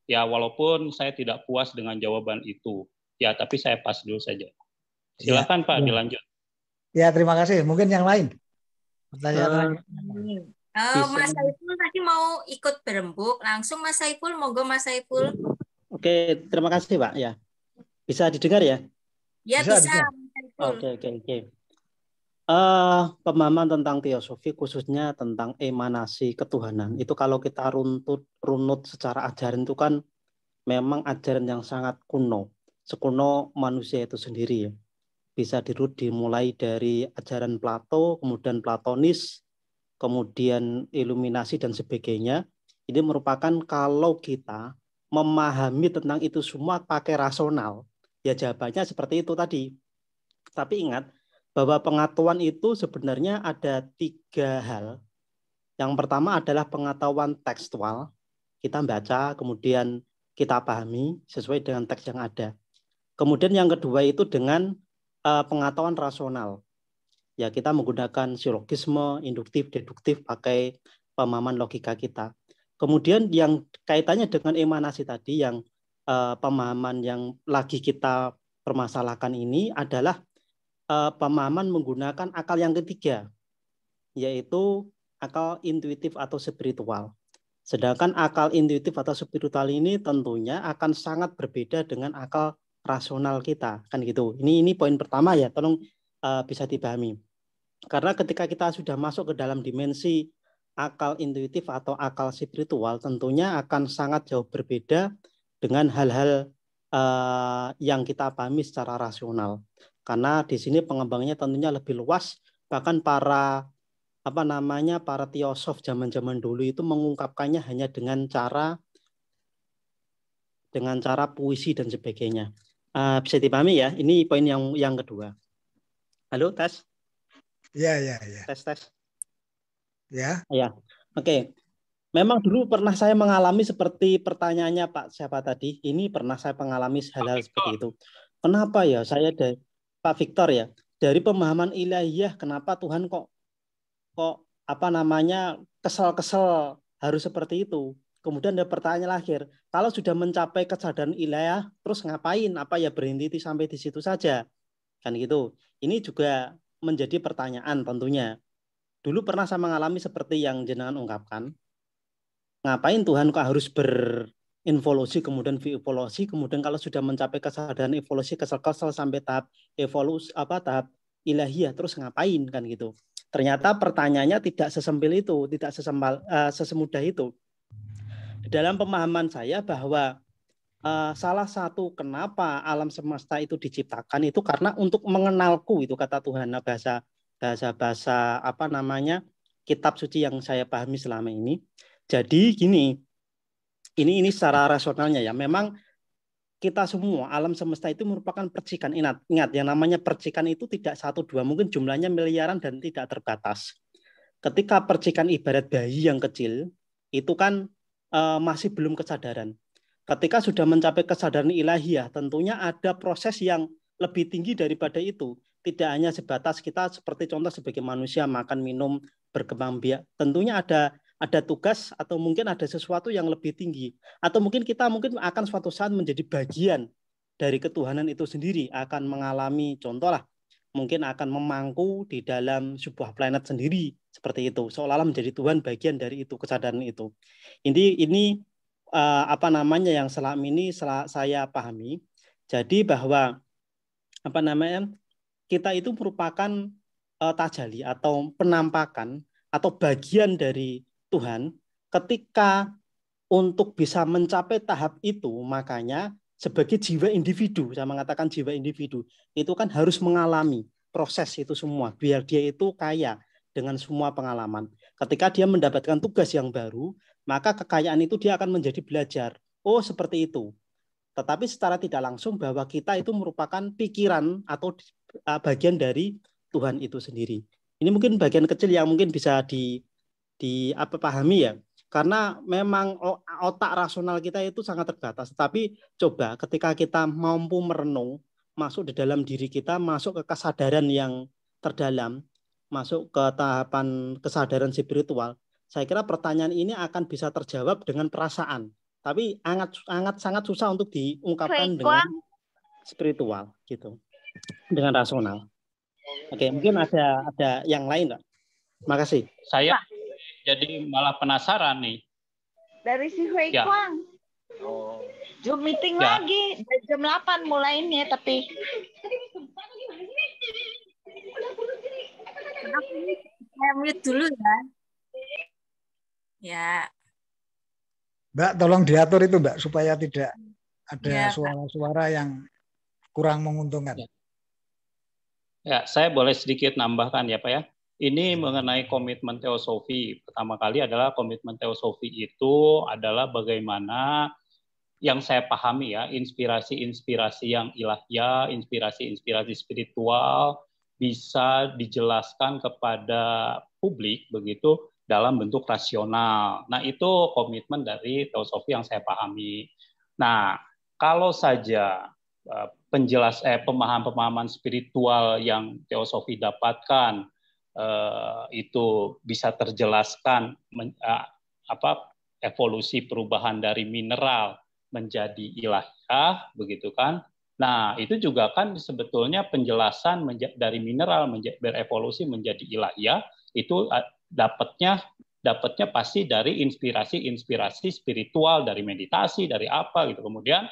Ya walaupun saya tidak puas dengan jawaban itu. Ya tapi saya pas dulu saja. Silakan Pak dilanjut. Ya terima kasih. Mungkin yang lain. Pertanyaan Mas Saiful tadi mau ikut berembuk. Langsung Mas Saiful. Monggo Mas Saiful. Oke, terima kasih Pak. Ya, bisa didengar ya? Ya bisa. Oke. Pemahaman tentang teosofi khususnya tentang emanasi ketuhanan itu kalau kita runut secara ajaran itu kan memang ajaran yang sangat kuno, sekuno manusia itu sendiri ya. Bisa dimulai dari ajaran Plato, kemudian Platonis, kemudian iluminasi dan sebagainya. Ini merupakan kalau kita memahami tentang itu semua pakai rasional, ya jawabannya seperti itu tadi. Tapi ingat bahwa pengetahuan itu sebenarnya ada 3 hal. Yang pertama adalah pengetahuan tekstual. Kita baca, kemudian kita pahami sesuai dengan teks yang ada. Kemudian yang kedua itu dengan pengetahuan rasional. Ya, kita menggunakan silogisme, induktif, deduktif, pakai pemahaman logika kita. Kemudian yang kaitannya dengan emanasi tadi, yang pemahaman yang lagi kita permasalahkan ini adalah pemahaman menggunakan akal yang ketiga, yaitu akal intuitif atau spiritual. Sedangkan akal intuitif atau spiritual ini tentunya akan sangat berbeda dengan akal rasional kita, kan gitu. Ini poin pertama ya, tolong bisa dipahami. Karena ketika kita sudah masuk ke dalam dimensi akal intuitif atau akal spiritual, tentunya akan sangat jauh berbeda dengan hal-hal yang kita pahami secara rasional. Karena di sini pengembangannya tentunya lebih luas, bahkan para teosof zaman-zaman dulu itu mengungkapkannya hanya dengan cara puisi dan sebagainya. Bisa dipahami ya? Ini poin yang kedua. Halo, tes? Ya. Tes. Ya. Ya. Oke. Memang dulu pernah saya mengalami seperti pertanyaannya Pak siapa tadi. Ini pernah saya mengalami hal-hal seperti itu. Kenapa ya saya dari Pak Victor ya, dari pemahaman ilahiyah kenapa Tuhan kok kesel-kesel harus seperti itu. Kemudian ada pertanyaan lahir, kalau sudah mencapai kesadaran ilahiyah, terus ngapain? Apa ya berhenti sampai di situ saja? Kan gitu. Ini juga menjadi pertanyaan tentunya. Dulu pernah saya mengalami seperti yang jenengan ungkapkan. Ngapain Tuhan kok harus berinvolusi, kemudian evolusi, kemudian kalau sudah mencapai kesadaran evolusi, kesel-kesel sampai tahap evolusi, tahap ilahiyah, terus ngapain kan gitu. Ternyata pertanyaannya tidak sesempil itu, tidak sesemudah itu. Di dalam pemahaman saya bahwa salah satu kenapa alam semesta itu diciptakan itu karena untuk mengenalku, itu kata Tuhan. Nah, bahasa kitab suci yang saya pahami selama ini. Jadi gini, ini secara rasionalnya ya, memang kita semua alam semesta itu merupakan percikan. Ingat yang namanya percikan itu tidak 1, 2, mungkin jumlahnya miliaran dan tidak terbatas. Ketika percikan ibarat bayi yang kecil itu kan masih belum kesadaran. Ketika sudah mencapai kesadaran ilahiyah, tentunya ada proses yang lebih tinggi daripada itu. Tidak hanya sebatas kita seperti contoh sebagai manusia makan, minum, berkembang biak. Tentunya ada tugas atau mungkin ada sesuatu yang lebih tinggi. Atau mungkin kita akan suatu saat menjadi bagian dari ketuhanan itu sendiri. Akan mengalami contoh lah, mungkin akan memangku di dalam sebuah planet sendiri. Seperti itu. Seolah-olah menjadi Tuhan bagian dari itu, kesadaran itu. Ini yang selama ini saya pahami. Jadi bahwa kita itu merupakan tajali atau penampakan atau bagian dari Tuhan. Ketika untuk bisa mencapai tahap itu, makanya sebagai jiwa individu, saya mengatakan jiwa individu, itu kan harus mengalami proses itu semua, biar dia itu kaya dengan semua pengalaman. Ketika dia mendapatkan tugas yang baru, maka kekayaan itu dia akan menjadi belajar. Oh, seperti itu. Tetapi secara tidak langsung bahwa kita itu merupakan pikiran atau bagian dari Tuhan itu sendiri. Ini mungkin bagian kecil yang mungkin bisa dipahami ya. Karena memang otak rasional kita itu sangat terbatas. Tapi coba ketika kita mampu merenung, masuk di dalam diri kita, masuk ke kesadaran yang terdalam, masuk ke tahapan kesadaran spiritual, saya kira pertanyaan ini akan bisa terjawab dengan perasaan. Tapi sangat susah untuk diungkapkan dengan spiritual gitu, dengan rasional. Oke, mungkin ada yang lain nggak? Makasih. Saya jadi malah penasaran nih. Dari si Hui Kwang. Zoom meeting lagi jam 8 mulainya, tapi saya mute dulu ya. Ya. Mbak, tolong diatur itu Mbak supaya tidak ada suara-suara yang kurang menguntungkan. Ya, saya boleh sedikit nambahkan ya Pak ya. Ini mengenai komitmen teosofi. Pertama kali adalah komitmen teosofi itu adalah bagaimana yang saya pahami ya, inspirasi-inspirasi yang ilahiyah, inspirasi-inspirasi spiritual bisa dijelaskan kepada publik begitu dalam bentuk rasional. Nah, itu komitmen dari teosofi yang saya pahami. Nah, kalau saja pemahaman-pemahaman spiritual yang teosofi dapatkan itu bisa terjelaskan evolusi perubahan dari mineral menjadi ilahiyah, begitu kan? Nah, itu juga kan sebetulnya penjelasan dari mineral berevolusi menjadi ilahiyah itu dapatnya pasti dari inspirasi spiritual, dari meditasi, dari apa gitu. Kemudian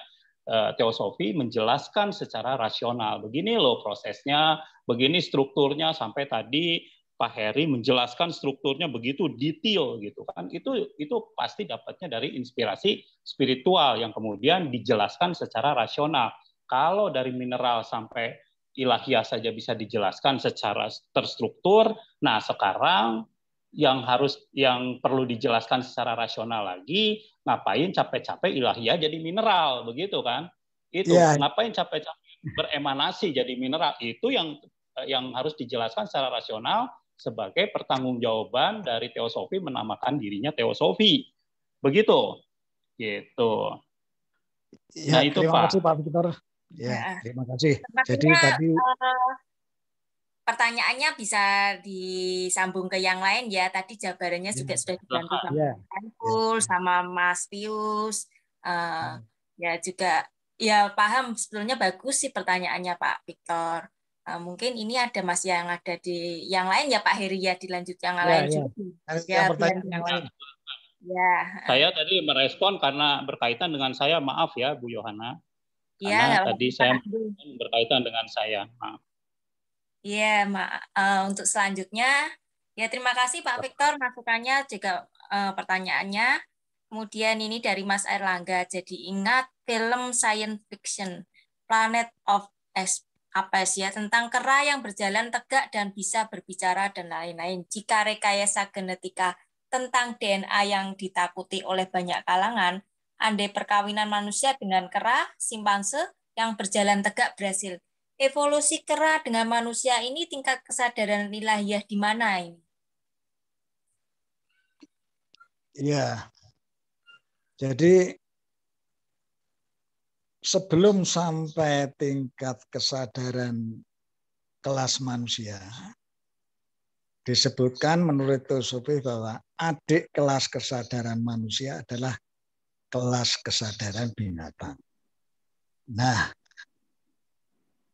teosofi menjelaskan secara rasional. Begini loh prosesnya, begini strukturnya, sampai tadi Pak Heri menjelaskan strukturnya begitu detail gitu kan. Itu pasti dapatnya dari inspirasi spiritual yang kemudian dijelaskan secara rasional. Kalau dari mineral sampai ilahiyah saja bisa dijelaskan secara terstruktur, nah sekarang yang perlu dijelaskan secara rasional lagi, ngapain capek-capek ilahiyah jadi mineral, begitu kan? Itu ngapain capek-capek beremanasi jadi mineral, itu yang harus dijelaskan secara rasional sebagai pertanggungjawaban dari teosofi menamakan dirinya teosofi, begitu, gitu. Ya, nah, itu terima kasih Pak Victor. Ya, terima kasih. Jadi tadi pertanyaannya bisa disambung ke yang lain ya. Tadi jawabannya juga sudah dibantu sama Ankul, sama Mas Pius. Ya juga ya paham, sebetulnya bagus sih pertanyaannya Pak Victor. Mungkin ini ada Mas yang ada di yang lain ya Pak Heri ya, dilanjut yang lain juga. Ya, pertanyaan yang lain. Ya. Saya tadi merespon karena berkaitan dengan saya, maaf ya Bu Yohana. Karena tadi saya berkaitan dengan saya. Maaf. Iya, untuk selanjutnya, ya terima kasih Pak Victor masukannya juga pertanyaannya. Kemudian ini dari Mas Airlangga, jadi ingat film science fiction Planet of Apes ya, tentang kera yang berjalan tegak dan bisa berbicara dan lain-lain. Jika rekayasa genetika tentang DNA yang ditakuti oleh banyak kalangan, andai perkawinan manusia dengan kera, simpanse yang berjalan tegak berhasil. Evolusi kera dengan manusia ini tingkat kesadaran ilahiyah di mana ini? Iya. Jadi sebelum sampai tingkat kesadaran kelas manusia, disebutkan menurut teosofi bahwa adik kelas kesadaran manusia adalah kelas kesadaran binatang. Nah,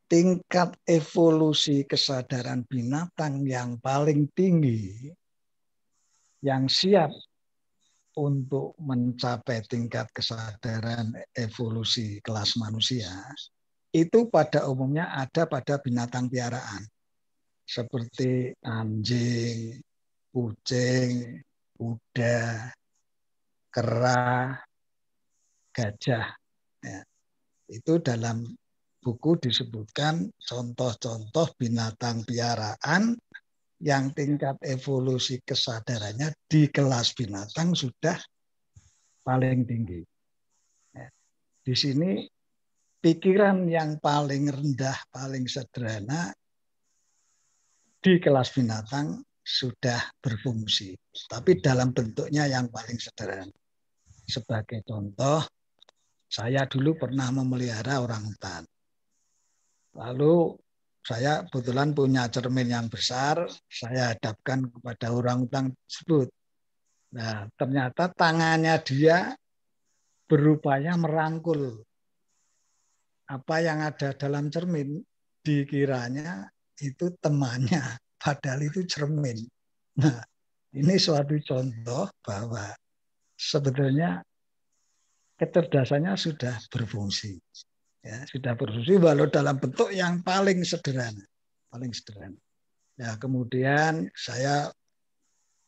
tingkat evolusi kesadaran binatang yang paling tinggi, yang siap untuk mencapai tingkat kesadaran evolusi kelas manusia, itu pada umumnya ada pada binatang piaraan. Seperti anjing, kucing, kuda, kera, gajah. Ya, itu dalam buku disebutkan contoh-contoh binatang piaraan yang tingkat evolusi kesadarannya di kelas binatang sudah paling tinggi. Ya, di sini pikiran yang paling rendah, paling sederhana di kelas binatang sudah berfungsi, tapi dalam bentuknya yang paling sederhana. Sebagai contoh, saya dulu pernah memelihara orangutan. Lalu saya kebetulan punya cermin yang besar, saya hadapkan kepada orangutan tersebut. Nah, ternyata tangannya dia berupaya merangkul apa yang ada dalam cermin, dikiranya itu temannya, padahal itu cermin. Nah, ini suatu contoh bahwa sebetulnya kecerdasannya sudah berfungsi. Ya, sudah berfungsi walau dalam bentuk yang paling sederhana. Ya, kemudian saya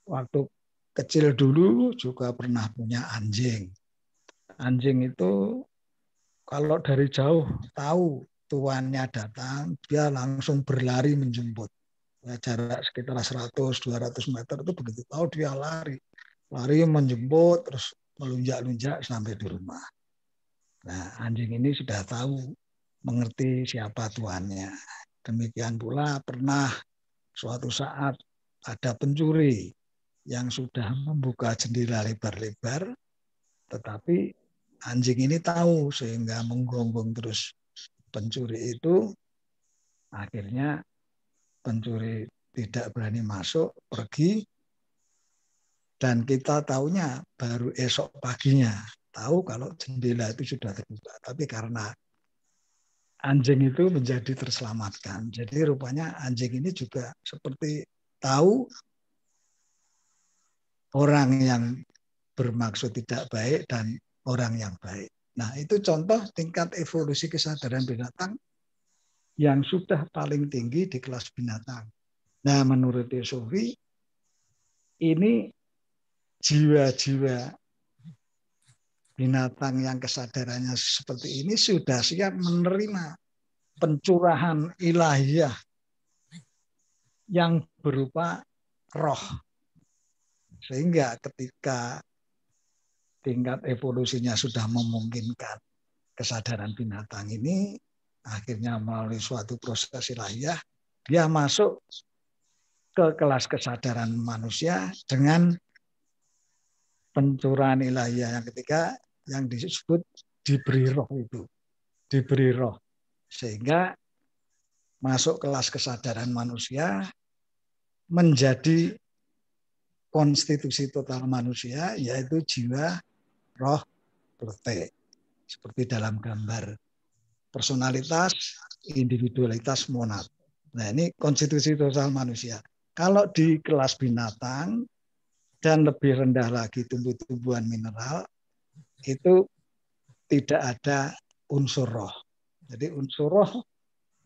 waktu kecil dulu juga pernah punya anjing. Anjing itu kalau dari jauh tahu tuannya datang, dia langsung berlari menjemput. Ya, jarak sekitar 100-200 meter itu begitu tahu dia lari menjemput terus melunjak-lunjak sampai di rumah. Nah, anjing ini sudah tahu, mengerti siapa tuannya. Demikian pula pernah suatu saat ada pencuri yang sudah membuka jendela lebar-lebar, tetapi anjing ini tahu sehingga menggonggong terus pencuri itu. Akhirnya pencuri tidak berani masuk, pergi, dan kita tahunya baru esok paginya. Tahu kalau jendela itu sudah terbuka. Tapi karena anjing itu menjadi terselamatkan. Jadi rupanya anjing ini juga seperti tahu orang yang bermaksud tidak baik dan orang yang baik. Nah, itu contoh tingkat evolusi kesadaran binatang yang sudah paling tinggi di kelas binatang. Nah, menurut Teosofy, ini jiwa-jiwa binatang yang kesadarannya seperti ini sudah siap menerima pencurahan ilahiyah yang berupa roh. Sehingga ketika tingkat evolusinya sudah memungkinkan kesadaran binatang ini, akhirnya melalui suatu proses ilahiyah, dia masuk ke kelas kesadaran manusia dengan pencurahan ilahiyah yang ketiga yang disebut diberi roh itu. Diberi roh. Sehingga masuk kelas kesadaran manusia menjadi konstitusi total manusia, yaitu jiwa, roh, plete. Seperti dalam gambar personalitas, individualitas, monad. Nah, ini konstitusi total manusia. Kalau di kelas binatang dan lebih rendah lagi tumbuh-tumbuhan mineral, itu tidak ada unsur roh. Jadi unsur roh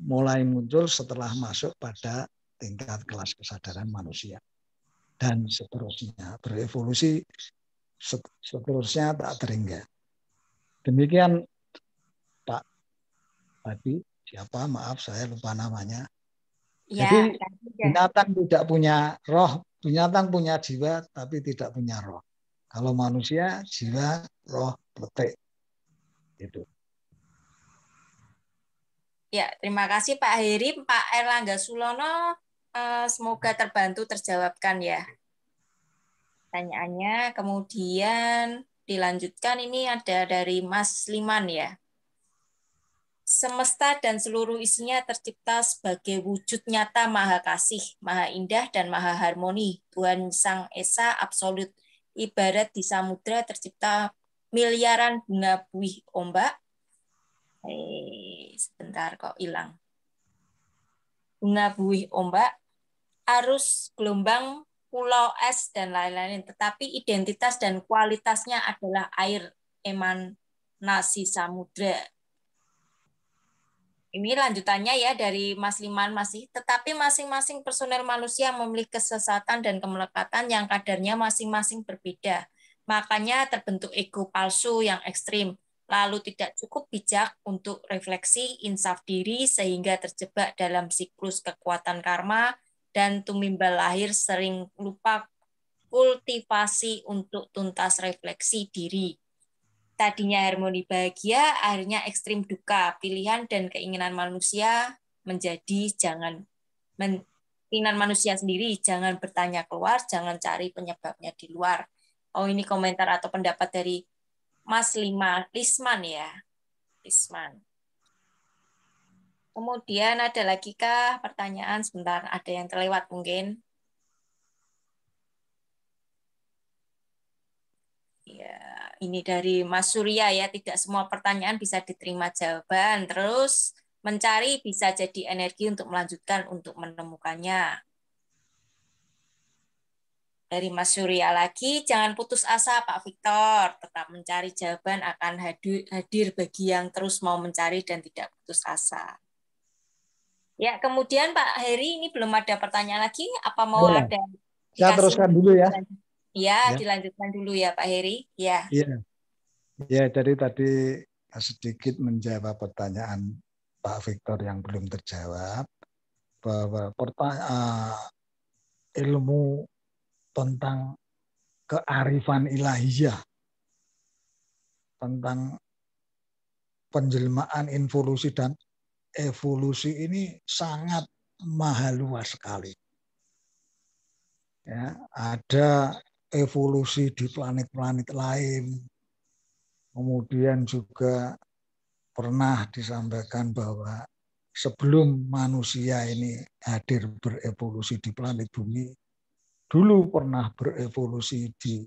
mulai muncul setelah masuk pada tingkat kelas kesadaran manusia. Dan seterusnya, berevolusi seterusnya tak terhingga. Demikian Pak tadi, siapa? Maaf, saya lupa namanya. Ya, jadi binatang tidak punya roh, binatang punya jiwa tapi tidak punya roh. Kalau manusia jiwa, roh, plete. Itu. Ya, terima kasih Pak Heri. Pak Erlangga Sulono, semoga terbantu terjawabkan ya pertanyaannya. Kemudian dilanjutkan, ini ada dari Mas Liman ya. Semesta dan seluruh isinya tercipta sebagai wujud nyata Maha Kasih, Maha Indah, dan Maha Harmoni. Tuhan Sang Esa Absolut. Ibarat di samudra tercipta miliaran bunga buih ombak. Sebentar kok hilang. Bunga buih ombak, arus gelombang, pulau es, dan lain-lain. Tetapi identitas dan kualitasnya adalah air emanasi samudra. Ini lanjutannya ya dari Mas Liman masih. Tetapi masing-masing personel manusia memiliki kesesatan dan kemelekatan yang kadarnya masing-masing berbeda. Makanya terbentuk ego palsu yang ekstrim. Lalu tidak cukup bijak untuk refleksi, insaf diri, sehingga terjebak dalam siklus kekuatan karma, dan tumimbal lahir sering lupa kultivasi untuk tuntas refleksi diri. Tadinya harmoni bahagia, akhirnya ekstrim duka. Pilihan dan keinginan manusia menjadi keinginan manusia sendiri, jangan bertanya keluar, jangan cari penyebabnya di luar. Oh, ini komentar atau pendapat dari Mas Lisman ya. Lisman. Kemudian ada lagi kah pertanyaan? Sebentar, ada yang terlewat mungkin. Ya, ini dari Mas Surya ya, tidak semua pertanyaan bisa diterima jawaban. Terus mencari bisa jadi energi untuk melanjutkan, untuk menemukannya. Dari Mas Surya lagi, jangan putus asa Pak Victor, tetap mencari jawaban akan hadir bagi yang terus mau mencari dan tidak putus asa. Ya, kemudian Pak Heri, ini belum ada pertanyaan lagi, apa mau ada? Saya teruskan dulu ya. Ya, dilanjutkan dulu ya Pak Heri. Ya. Ya, jadi tadi sedikit menjawab pertanyaan Pak Victor yang belum terjawab. bahwa ilmu tentang kearifan ilahiyah, tentang penjelmaan involusi dan evolusi ini sangat maha luas sekali. Ya, ada evolusi di planet-planet lain. Kemudian juga pernah disampaikan bahwa sebelum manusia ini hadir berevolusi di planet bumi, dulu pernah berevolusi di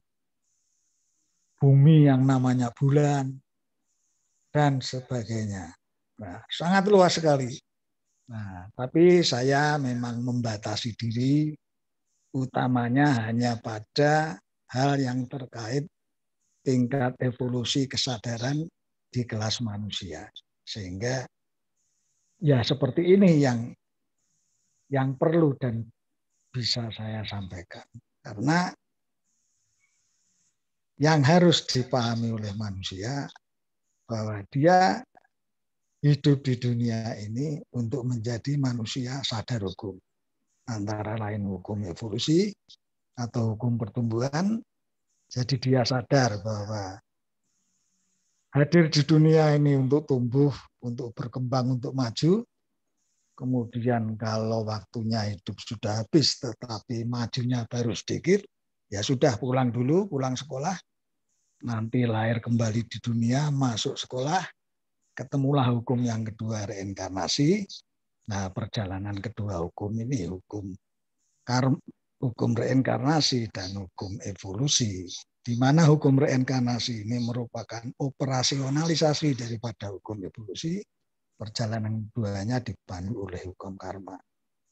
bumi yang namanya bulan, dan sebagainya. Nah, sangat luas sekali. Nah, tapi saya memang membatasi diri, utamanya hanya pada hal yang terkait tingkat evolusi kesadaran di kelas manusia. Sehingga ya seperti ini yang perlu dan bisa saya sampaikan. Karena yang harus dipahami oleh manusia bahwa dia hidup di dunia ini untuk menjadi manusia sadar hukum. Antara lain hukum evolusi atau hukum pertumbuhan. Jadi dia sadar bahwa hadir di dunia ini untuk tumbuh, untuk berkembang, untuk maju. Kemudian kalau waktunya hidup sudah habis tetapi majunya baru sedikit, ya sudah pulang dulu, pulang sekolah. Nanti lahir kembali di dunia, masuk sekolah, ketemulah hukum yang kedua, reinkarnasi. Nah, perjalanan kedua hukum ini, hukum reinkarnasi dan hukum evolusi. Di mana hukum reinkarnasi ini merupakan operasionalisasi daripada hukum evolusi, perjalanan keduanya dipandu oleh hukum karma.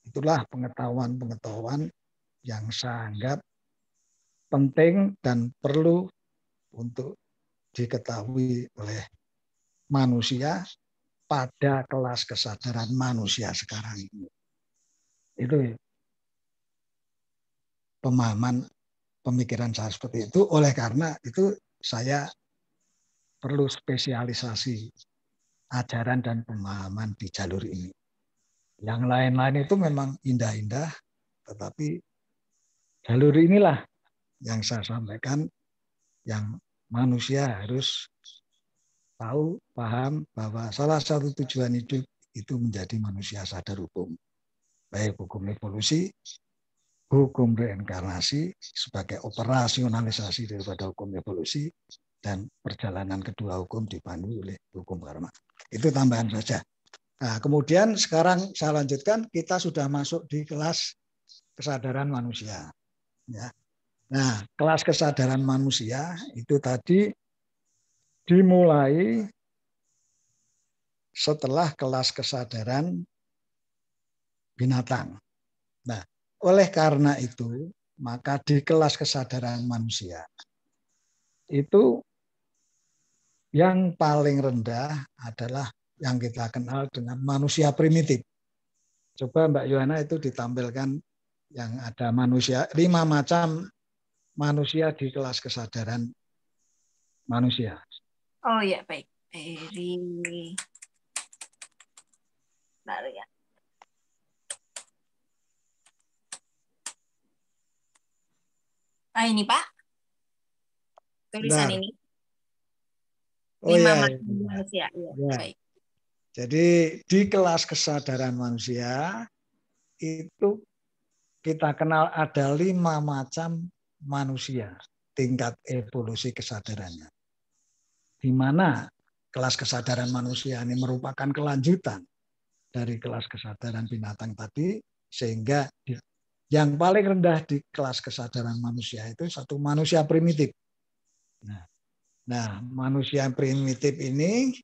Itulah pengetahuan-pengetahuan yang saya anggap penting dan perlu untuk diketahui oleh manusia pada kelas kesadaran manusia sekarang ini. Itu pemahaman pemikiran saya seperti itu. Oleh karena itu saya perlu spesialisasi ajaran dan pemahaman di jalur ini. Yang lain-lain itu memang indah-indah, tetapi jalur inilah yang saya sampaikan, yang manusia harus tahu, paham bahwa salah satu tujuan hidup itu menjadi manusia sadar hukum. Baik hukum evolusi, hukum reinkarnasi sebagai operasionalisasi daripada hukum evolusi, dan perjalanan kedua hukum dipandu oleh hukum karma. Itu tambahan saja. Nah, kemudian sekarang saya lanjutkan, kita sudah masuk di kelas kesadaran manusia. Ya. Nah, kelas kesadaran manusia itu tadi dimulai setelah kelas kesadaran binatang. Nah, oleh karena itu, maka di kelas kesadaran manusia itu yang paling rendah adalah yang kita kenal dengan manusia primitif. Coba Mbak Yohana itu ditampilkan yang ada manusia, 5 macam manusia di kelas kesadaran manusia. Oh ya, baik. Lalu ya. Ini Pak. Tulisan Benar. ini. Oh 5 ya, macam manusia. Ya, ya. baik. Jadi di kelas kesadaran manusia itu kita kenal ada 5 macam manusia tingkat evolusi kesadarannya. Di mana kelas kesadaran manusia ini merupakan kelanjutan dari kelas kesadaran binatang tadi, sehingga yang paling rendah di kelas kesadaran manusia itu satu manusia primitif. Nah, manusia primitif ini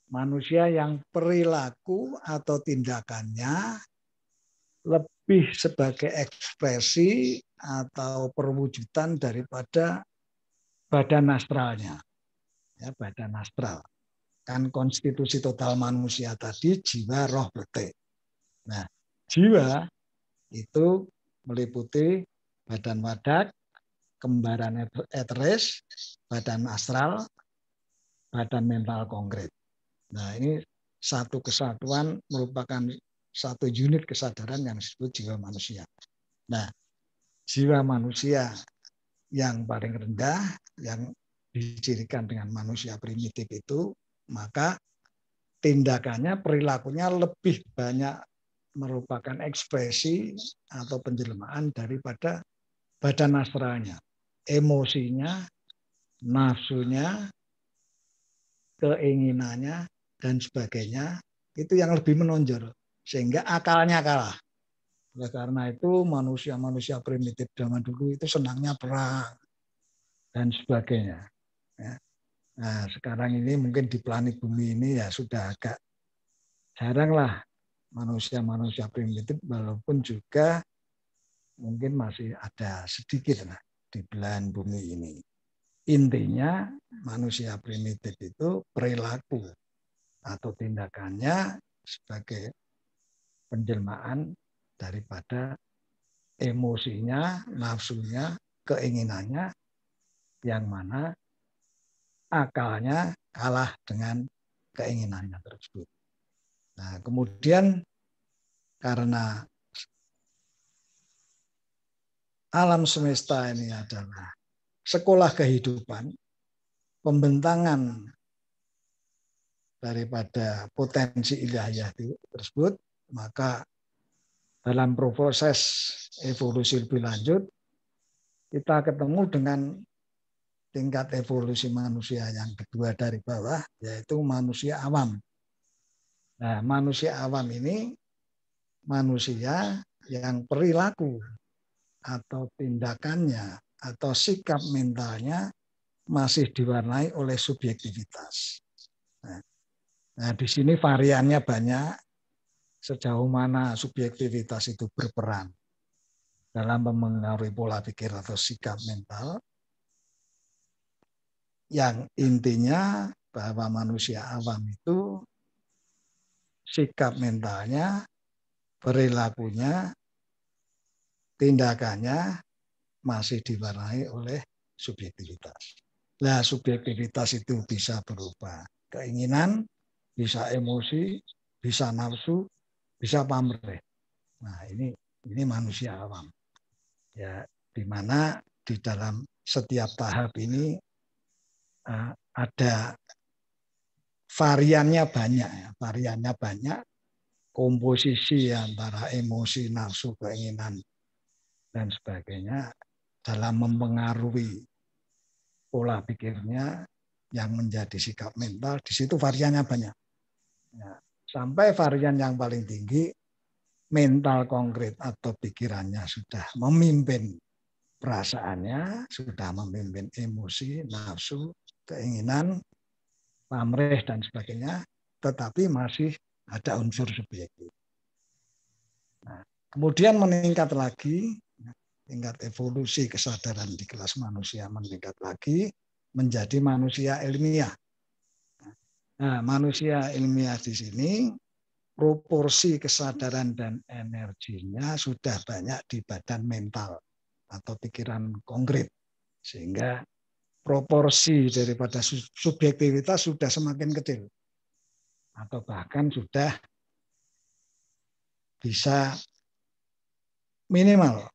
manusia yang perilaku atau tindakannya lebih sebagai ekspresi atau perwujudan daripada badan astralnya. Ya, badan astral. Kan konstitusi total manusia tadi jiwa, roh, betik. Nah, jiwa itu meliputi badan wadak, kembaran eteris, badan astral, badan mental konkret. Nah, ini satu kesatuan merupakan satu unit kesadaran yang disebut jiwa manusia. Nah, jiwa manusia yang paling rendah, yang dicirikan dengan manusia primitif itu, maka tindakannya, perilakunya lebih banyak merupakan ekspresi atau penjelmaan daripada badan astralnya. Emosinya, nafsunya, keinginannya, dan sebagainya, itu yang lebih menonjol. Sehingga akalnya kalah. Oleh karena itu manusia-manusia primitif zaman dulu itu senangnya perang dan sebagainya. Ya. Nah, sekarang ini mungkin di planet bumi ini ya sudah agak jarang lah manusia-manusia primitif, walaupun juga mungkin masih ada sedikit lah di belahan bumi ini. Intinya manusia primitif itu perilaku atau tindakannya sebagai penjelmaan daripada emosinya, nafsunya, keinginannya, yang mana akalnya kalah dengan keinginannya tersebut. Nah, kemudian karena alam semesta ini adalah sekolah kehidupan, pembentangan daripada potensi ilahiyah tersebut, maka dalam proses evolusi lebih lanjut, kita ketemu dengan tingkat evolusi manusia yang kedua dari bawah, yaitu manusia awam. Nah, manusia awam ini manusia yang perilaku atau tindakannya atau sikap mentalnya masih diwarnai oleh subjektivitas. Nah, di sini variannya banyak. Sejauh mana subjektivitas itu berperan dalam mempengaruhi pola pikir atau sikap mental, yang intinya bahwa manusia awam itu sikap mentalnya, perilakunya, tindakannya masih diwarnai oleh subjektivitas. Nah, subjektivitas itu bisa berupa keinginan, bisa emosi, bisa nafsu, bisa pamrih. Nah, ini manusia awam. Ya, di mana di dalam setiap tahap ini ada variannya banyak, ya. Variannya banyak, komposisi antara emosi, nafsu, keinginan dan sebagainya dalam mempengaruhi pola pikirnya yang menjadi sikap mental. Di situ variannya banyak. Ya, sampai varian yang paling tinggi, mental konkret atau pikirannya sudah memimpin perasaannya, sudah memimpin emosi, nafsu, keinginan, pamrih, dan sebagainya, tetapi masih ada unsur subjektif. Nah, kemudian meningkat lagi, tingkat evolusi kesadaran di kelas manusia meningkat lagi menjadi manusia ilmiah. Nah, manusia ilmiah di sini proporsi kesadaran dan energinya sudah banyak di badan mental atau pikiran konkret, sehingga proporsi daripada subjektivitas sudah semakin kecil atau bahkan sudah bisa minimal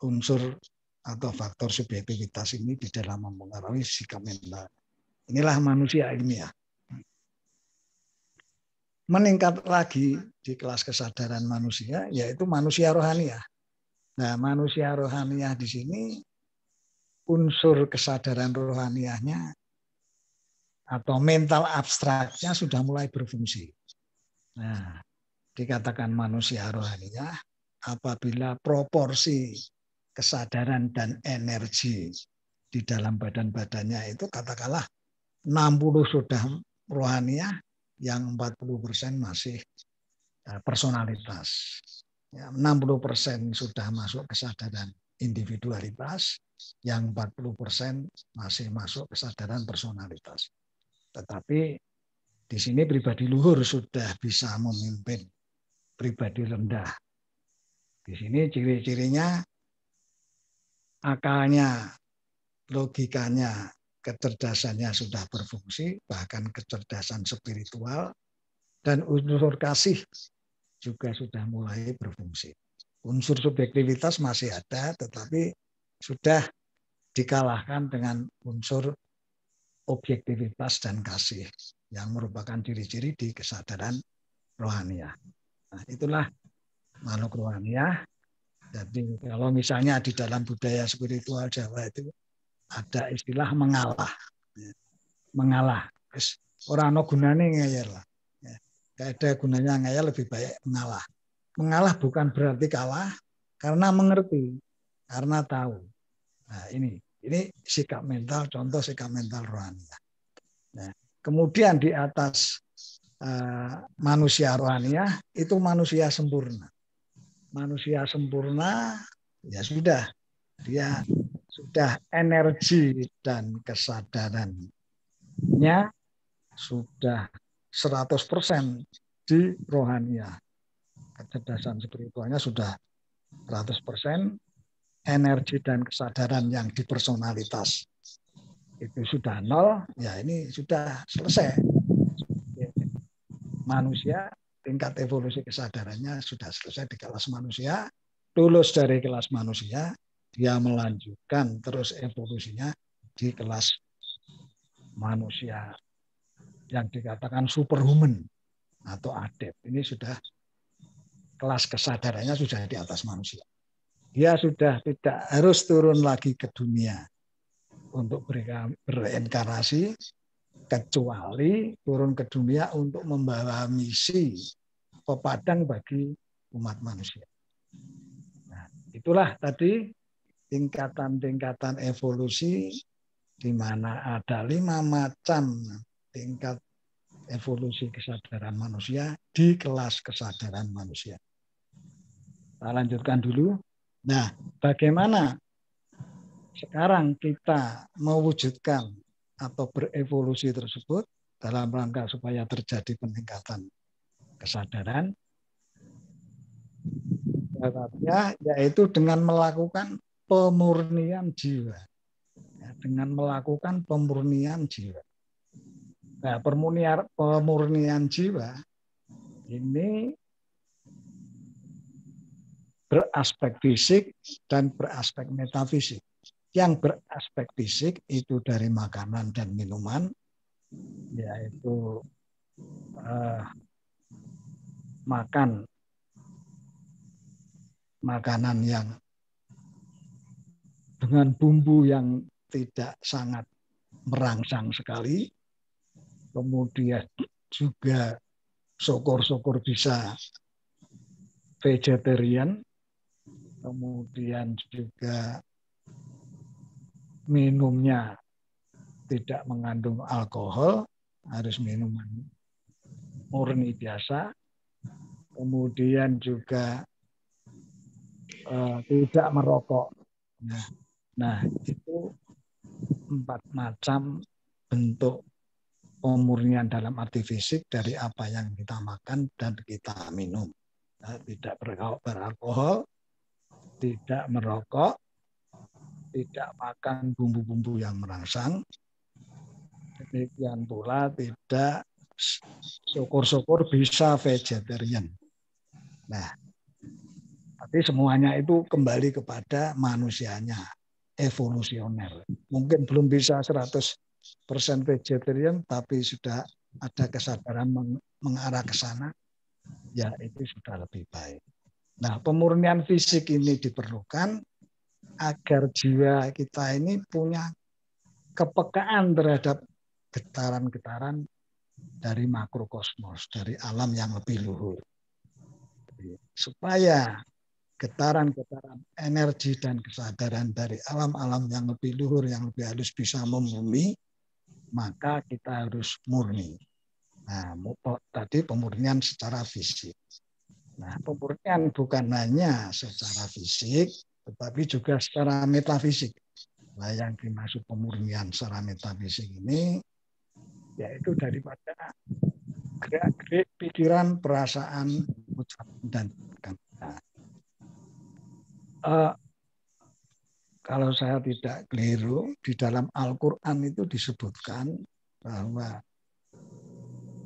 unsur atau faktor subjektivitas ini di dalam mempengaruhi sikap mental. Inilah manusia ilmiah. Meningkat lagi di kelas kesadaran manusia, yaitu manusia rohaniah. Nah, manusia rohaniah di sini unsur kesadaran rohaniahnya atau mental abstraknya sudah mulai berfungsi. Nah, dikatakan manusia rohaniah apabila proporsi kesadaran dan energi di dalam badan-badannya itu katakanlah 60 sudah rohaniah, yang 40% masih personalitas. 60% sudah masuk kesadaran individualitas, yang 40% masih masuk kesadaran personalitas. Tetapi di sini pribadi luhur sudah bisa memimpin pribadi rendah. Di sini ciri-cirinya akalnya, logikanya, kecerdasannya sudah berfungsi, bahkan kecerdasan spiritual, dan unsur kasih juga sudah mulai berfungsi. Unsur subjektivitas masih ada, tetapi sudah dikalahkan dengan unsur objektivitas dan kasih yang merupakan ciri-ciri di kesadaran rohaniah. Nah, itulah makhluk rohaniah. Jadi kalau misalnya di dalam budaya spiritual Jawa itu ada istilah mengalah. Mengalah. Orang no gunane ngeyel lah. Gak ada gunanya ngeyel, lebih baik mengalah. Mengalah bukan berarti kalah, karena mengerti, karena tahu. Nah, ini sikap mental, contoh sikap mental rohaniah. Nah, kemudian di atas manusia rohaniah itu manusia sempurna. Manusia sempurna ya sudah, dia sudah energi dan kesadarannya sudah 100% di rohaniah. Kecerdasan spiritualnya sudah 100%, energi dan kesadaran yang di personalitas itu sudah 0, ya ini sudah selesai. Manusia, tingkat evolusi kesadarannya sudah selesai di kelas manusia, lulus dari kelas manusia, dia melanjutkan terus evolusinya di kelas manusia yang dikatakan superhuman atau adept. Ini sudah kelas kesadarannya sudah di atas manusia. Dia sudah tidak harus turun lagi ke dunia untuk bereinkarnasi, kecuali turun ke dunia untuk membawa misi pepadang bagi umat manusia. Nah, itulah tadi tingkatan-tingkatan evolusi di mana ada 5 macam tingkat evolusi kesadaran manusia di kelas kesadaran manusia. Kita lanjutkan dulu. Nah, bagaimana sekarang kita mewujudkan atau berevolusi tersebut dalam rangka supaya terjadi peningkatan kesadaran? Yaitu dengan melakukan pemurnian jiwa. Ya, dengan melakukan pemurnian jiwa. Nah, pemurnian jiwa ini beraspek fisik dan beraspek metafisik. Yang beraspek fisik itu dari makanan dan minuman, yaitu makan makanan yang dengan bumbu yang tidak sangat merangsang sekali, kemudian juga syukur-syukur bisa vegetarian, kemudian juga minumnya tidak mengandung alkohol, harus minuman murni biasa, kemudian juga tidak merokok. Nah, itu 4 macam bentuk pemurnian dalam arti fisik dari apa yang kita makan dan kita minum. Nah, tidak beralkohol, tidak merokok, tidak makan bumbu-bumbu yang merangsang, demikian pula tidak syukur-syukur bisa vegetarian. Nah, tapi semuanya itu kembali kepada manusianya, evolusioner. Mungkin belum bisa 100% vegetarian, tapi sudah ada kesadaran mengarah ke sana, ya itu sudah lebih baik. Nah, pemurnian fisik ini diperlukan agar jiwa kita ini punya kepekaan terhadap getaran-getaran dari makrokosmos, dari alam yang lebih luhur. Supaya getaran-getaran energi dan kesadaran dari alam-alam yang lebih luhur, yang lebih halus bisa membumi, maka kita harus murni. Nah, tadi pemurnian secara fisik. Nah, pemurnian bukan hanya secara fisik, tetapi juga secara metafisik. Nah, yang dimaksud pemurnian secara metafisik ini, yaitu daripada gerak-gerik pikiran, perasaan, ucapan, dan kata. Kalau saya tidak keliru, di dalam Al-Quran itu disebutkan bahwa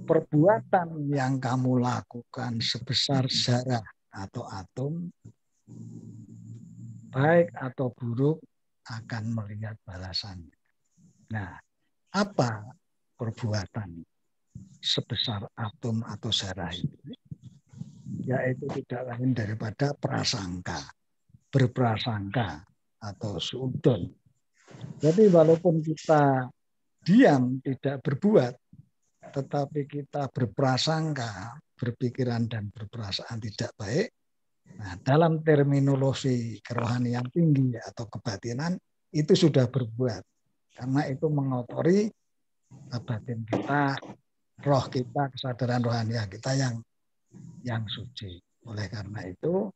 perbuatan yang kamu lakukan sebesar zarah atau atom, baik atau buruk, akan melihat balasannya. Nah, apa perbuatan sebesar atom atau zarah itu? Yaitu tidak lain daripada prasangka, berprasangka atau suudon. Jadi walaupun kita diam tidak berbuat, tetapi kita berprasangka, berpikiran dan berperasaan tidak baik. Nah, dalam terminologi kerohanian tinggi atau kebatinan itu sudah berbuat, karena itu mengotori batin kita, roh kita, kesadaran rohaniah kita yang suci. Oleh karena itu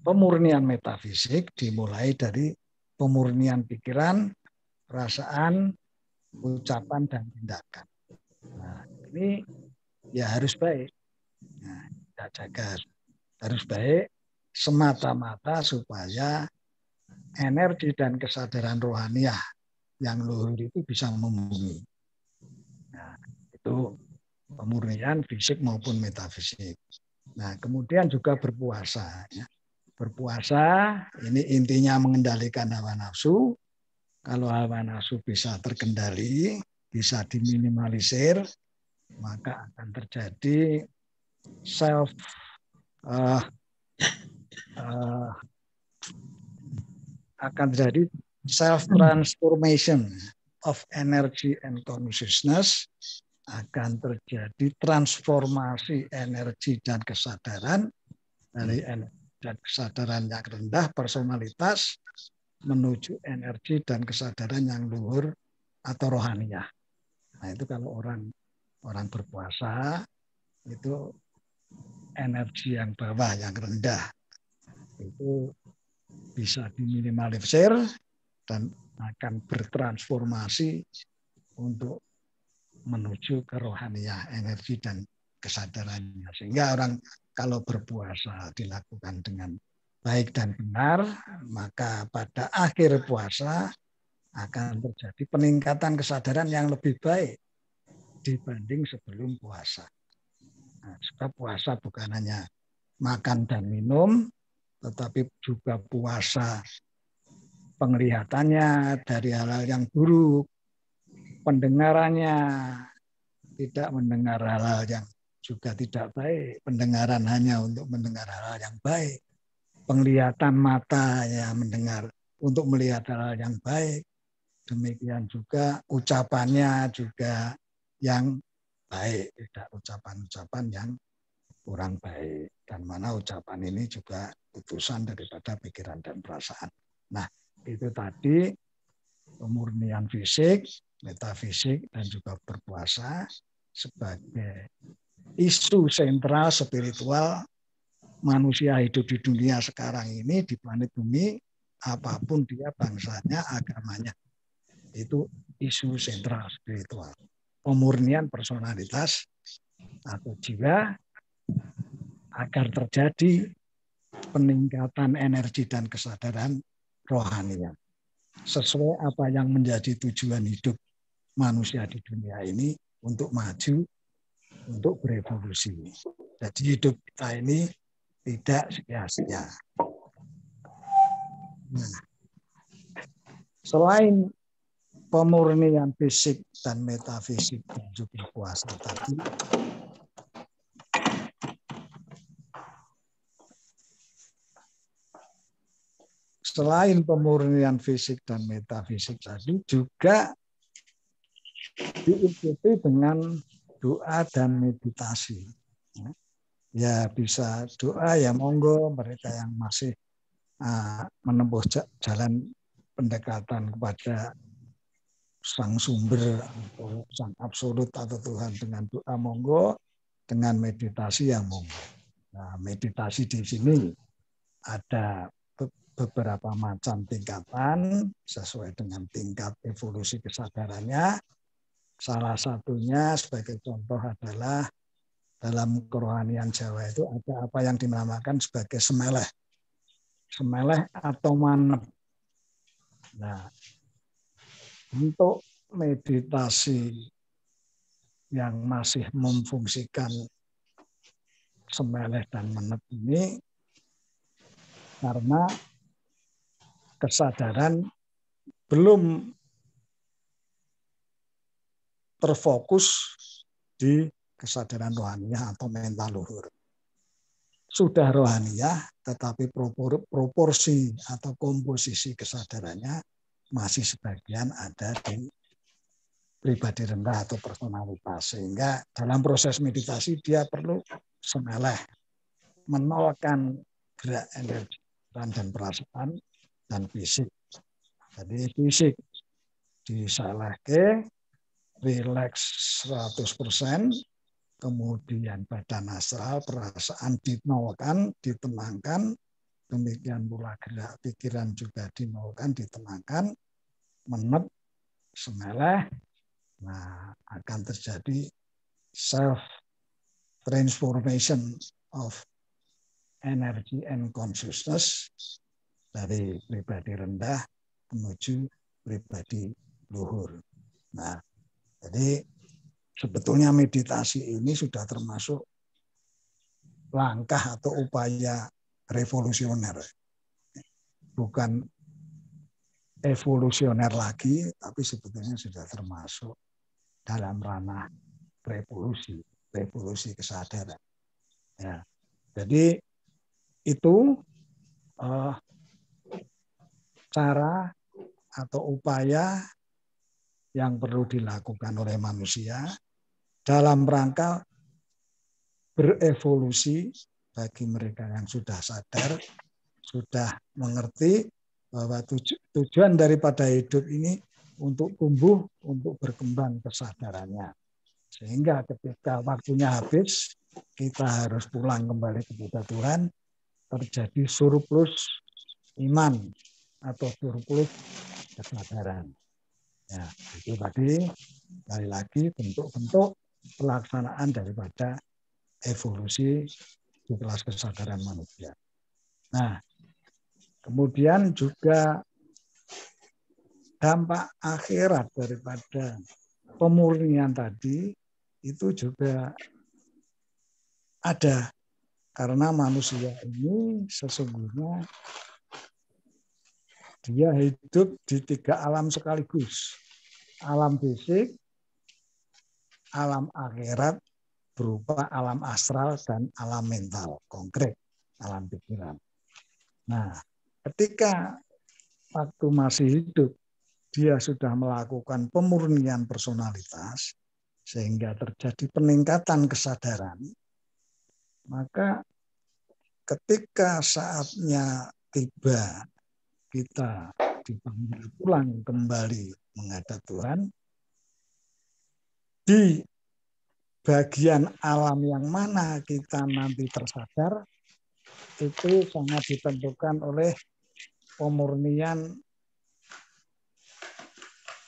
pemurnian metafisik dimulai dari pemurnian pikiran, perasaan, ucapan dan tindakan. Nah, ini ya harus baik. Nah, kita jaga harus baik semata-mata supaya energi dan kesadaran rohaniah yang luhur itu bisa membumi. Nah, itu pemurnian fisik maupun metafisik. Nah, kemudian juga berpuasa. Ya. Berpuasa ini intinya mengendalikan hawa nafsu. Kalau hawa nafsu bisa terkendali, bisa diminimalisir, maka akan terjadi self transformation of energy and consciousness, akan terjadi transformasi energi dan kesadaran dari energi dan kesadaran yang rendah personalitas menuju energi dan kesadaran yang luhur atau rohaniah. Nah, itu kalau orang berpuasa itu energi yang bawah, yang rendah itu bisa diminimalisir dan akan bertransformasi untuk menuju ke rohaniah, energi dan kesadarannya. Sehingga orang kalau berpuasa dilakukan dengan baik dan benar, maka pada akhir puasa akan terjadi peningkatan kesadaran yang lebih baik dibanding sebelum puasa. Nah, sebab puasa bukan hanya makan dan minum, tetapi juga puasa penglihatannya dari hal-hal yang buruk, pendengarannya tidak mendengar hal-hal yang juga tidak baik, pendengaran hanya untuk mendengar hal-hal yang baik, penglihatan matanya mendengar untuk melihat hal-hal yang baik, demikian juga ucapannya juga yang baik, tidak ucapan-ucapan yang kurang baik, dan mana ucapan ini juga utusan daripada pikiran dan perasaan. Nah, itu tadi pemurnian fisik, metafisik, dan juga berpuasa sebagai isu sentral spiritual manusia hidup di dunia sekarang ini, di planet bumi, apapun dia bangsanya, agamanya. Itu isu sentral spiritual. Pemurnian personalitas atau jiwa agar terjadi peningkatan energi dan kesadaran rohaninya. Sesuai apa yang menjadi tujuan hidup manusia di dunia ini untuk maju, untuk berevolusi. Jadi hidup kita ini tidak sia-sia. Nah, selain pemurnian fisik dan metafisik dan juga puasa tadi, selain pemurnian fisik dan metafisik tadi juga diikuti dengan doa dan meditasi. Ya bisa doa ya monggo, mereka yang masih menempuh jalan pendekatan kepada sang sumber atau sang absolut atau Tuhan dengan doa monggo, dengan meditasi yang monggo. Nah, meditasi di sini ada beberapa macam tingkatan sesuai dengan tingkat evolusi kesadarannya. Salah satunya sebagai contoh adalah dalam kerohanian Jawa itu ada apa yang dinamakan sebagai semeleh. Semeleh atau manep. Nah, untuk meditasi yang masih memfungsikan semeleh dan menep ini karena kesadaran belum terfokus di kesadaran rohaniyah atau mental luhur. Sudah rohaniyah, tetapi proporsi atau komposisi kesadarannya masih sebagian ada di pribadi rendah atau personalitas. Sehingga dalam proses meditasi dia perlu semeleh menolkan gerak energi dan perasaan dan fisik. Jadi fisik disalahke, rileks 100%, kemudian badan astral, perasaan dinolkan, ditenangkan, demikian pula gerak pikiran juga dinolkan, ditenangkan, menep, semeleh. Nah, akan terjadi self transformation of energy and consciousness dari pribadi rendah menuju pribadi luhur. Nah, jadi sebetulnya meditasi ini sudah termasuk langkah atau upaya revolusioner. Bukan evolusioner lagi, tapi sebetulnya sudah termasuk dalam ranah revolusi kesadaran. Ya. Jadi itu cara atau upaya yang perlu dilakukan oleh manusia dalam rangka berevolusi bagi mereka yang sudah sadar, sudah mengerti bahwa tujuan daripada hidup ini untuk tumbuh, untuk berkembang kesadarannya. Sehingga ketika waktunya habis, kita harus pulang kembali kepada Tuhan, terjadi surplus iman atau surplus kesadaran. Ya, itu tadi sekali lagi bentuk-bentuk pelaksanaan daripada evolusi di kelas kesadaran manusia. Nah, kemudian juga dampak akhirat daripada pemurnian tadi itu juga ada, karena manusia ini sesungguhnya dia hidup di 3 alam sekaligus. Alam fisik, alam akhirat berupa alam astral dan alam mental, konkret, alam pikiran. Nah, ketika waktu masih hidup, dia sudah melakukan pemurnian personalitas, sehingga terjadi peningkatan kesadaran, maka ketika saatnya tiba kita dipanggil pulang kembali menghadap Tuhan, di bagian alam yang mana kita nanti tersadar, itu sangat ditentukan oleh pemurnian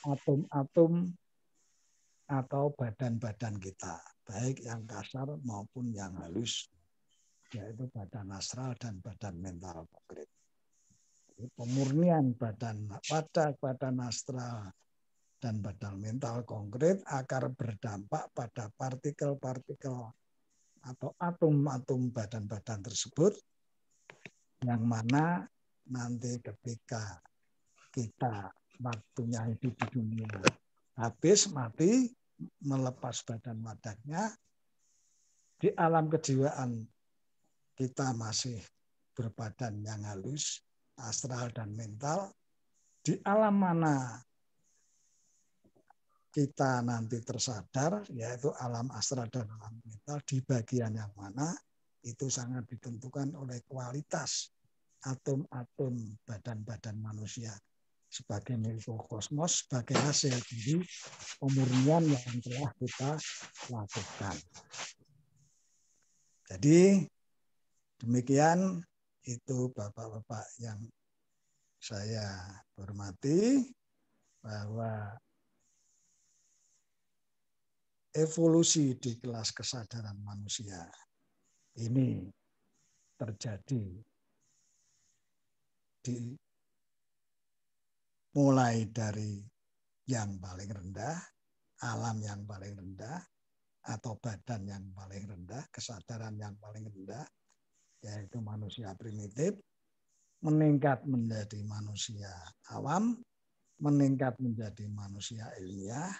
atom-atom atau badan-badan kita, baik yang kasar maupun yang halus, yaitu badan astral dan badan mental konkret. Pemurnian badan astral dan badan mental konkret akan berdampak pada partikel-partikel atau atom-atom badan-badan tersebut, yang mana nanti ketika kita waktunya hidup di dunia habis, mati, melepas badan wadahnya, di alam kejiwaan kita masih berbadan yang halus, astral dan mental. Di alam mana kita nanti tersadar, yaitu alam astral dan alam mental, di bagian yang mana itu sangat ditentukan oleh kualitas atom-atom badan-badan manusia sebagai mikrokosmos, sebagai hasil dari pemurnian yang telah kita lakukan. Jadi demikian itu Bapak-Bapak yang saya hormati, bahwa evolusi di kelas kesadaran manusia ini terjadi mulai dari yang paling rendah, alam yang paling rendah, atau badan yang paling rendah, kesadaran yang paling rendah, yaitu manusia primitif, meningkat menjadi manusia awam, meningkat menjadi manusia ilmiah,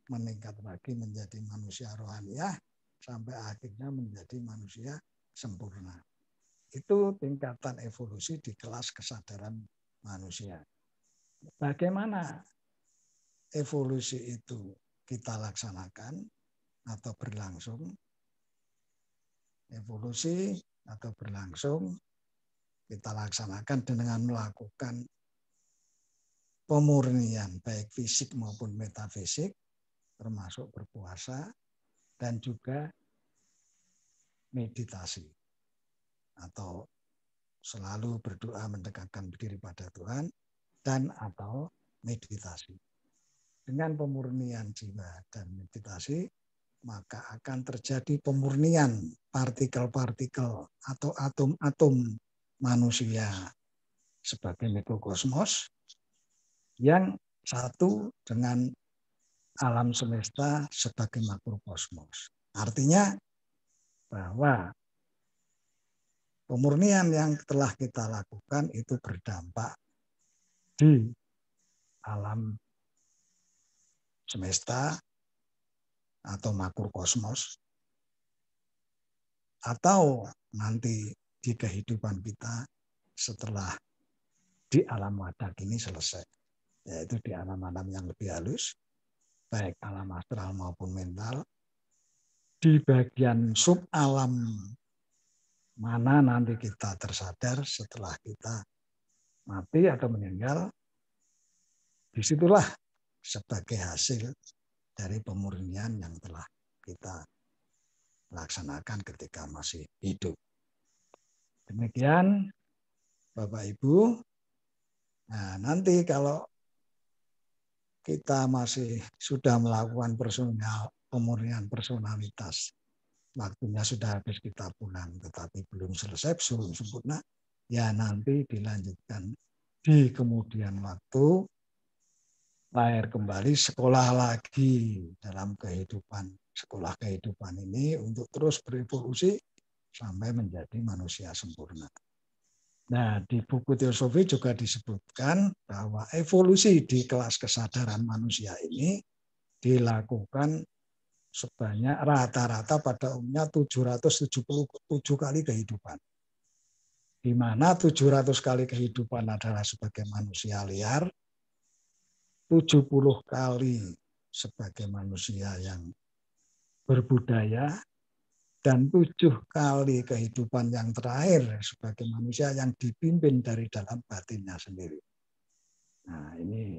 meningkat lagi menjadi manusia rohaniah, sampai akhirnya menjadi manusia sempurna. Itu tingkatan evolusi di kelas kesadaran manusia. Bagaimana evolusi itu kita laksanakan atau berlangsung? Evolusi atau berlangsung kita laksanakan dengan melakukan pemurnian baik fisik maupun metafisik, termasuk berpuasa dan juga meditasi atau selalu berdoa mendekatkan diri pada Tuhan dan atau meditasi. Dengan pemurnian jiwa dan meditasi, maka akan terjadi pemurnian partikel-partikel atau atom-atom manusia sebagai mikrokosmos yang satu dengan alam semesta sebagai makrokosmos. Artinya bahwa pemurnian yang telah kita lakukan itu berdampak di alam semesta atau makrokosmos, atau nanti di kehidupan kita setelah di alam wadak ini selesai, yaitu di alam-alam yang lebih halus, baik alam astral maupun mental, di bagian subalam mana nanti kita tersadar setelah kita mati atau meninggal, disitulah sebagai hasil dari pemurnian yang telah kita laksanakan ketika masih hidup. Demikian Bapak Ibu. Nah, nanti kalau kita masih sudah melakukan pemurnian personalitas, waktunya sudah habis kita pulang, tetapi belum selesai, belum sempurna, ya nanti dilanjutkan di kemudian waktu, lahir kembali, sekolah lagi dalam kehidupan. Sekolah kehidupan ini untuk terus berevolusi sampai menjadi manusia sempurna. Nah, di buku teosofi juga disebutkan bahwa evolusi di kelas kesadaran manusia ini dilakukan sebanyak rata-rata pada umumnya 777 kali kehidupan. Di mana 700 kali kehidupan adalah sebagai manusia liar, 70 kali sebagai manusia yang berbudaya, dan 7 kali kehidupan yang terakhir sebagai manusia yang dipimpin dari dalam batinnya sendiri. Nah, ini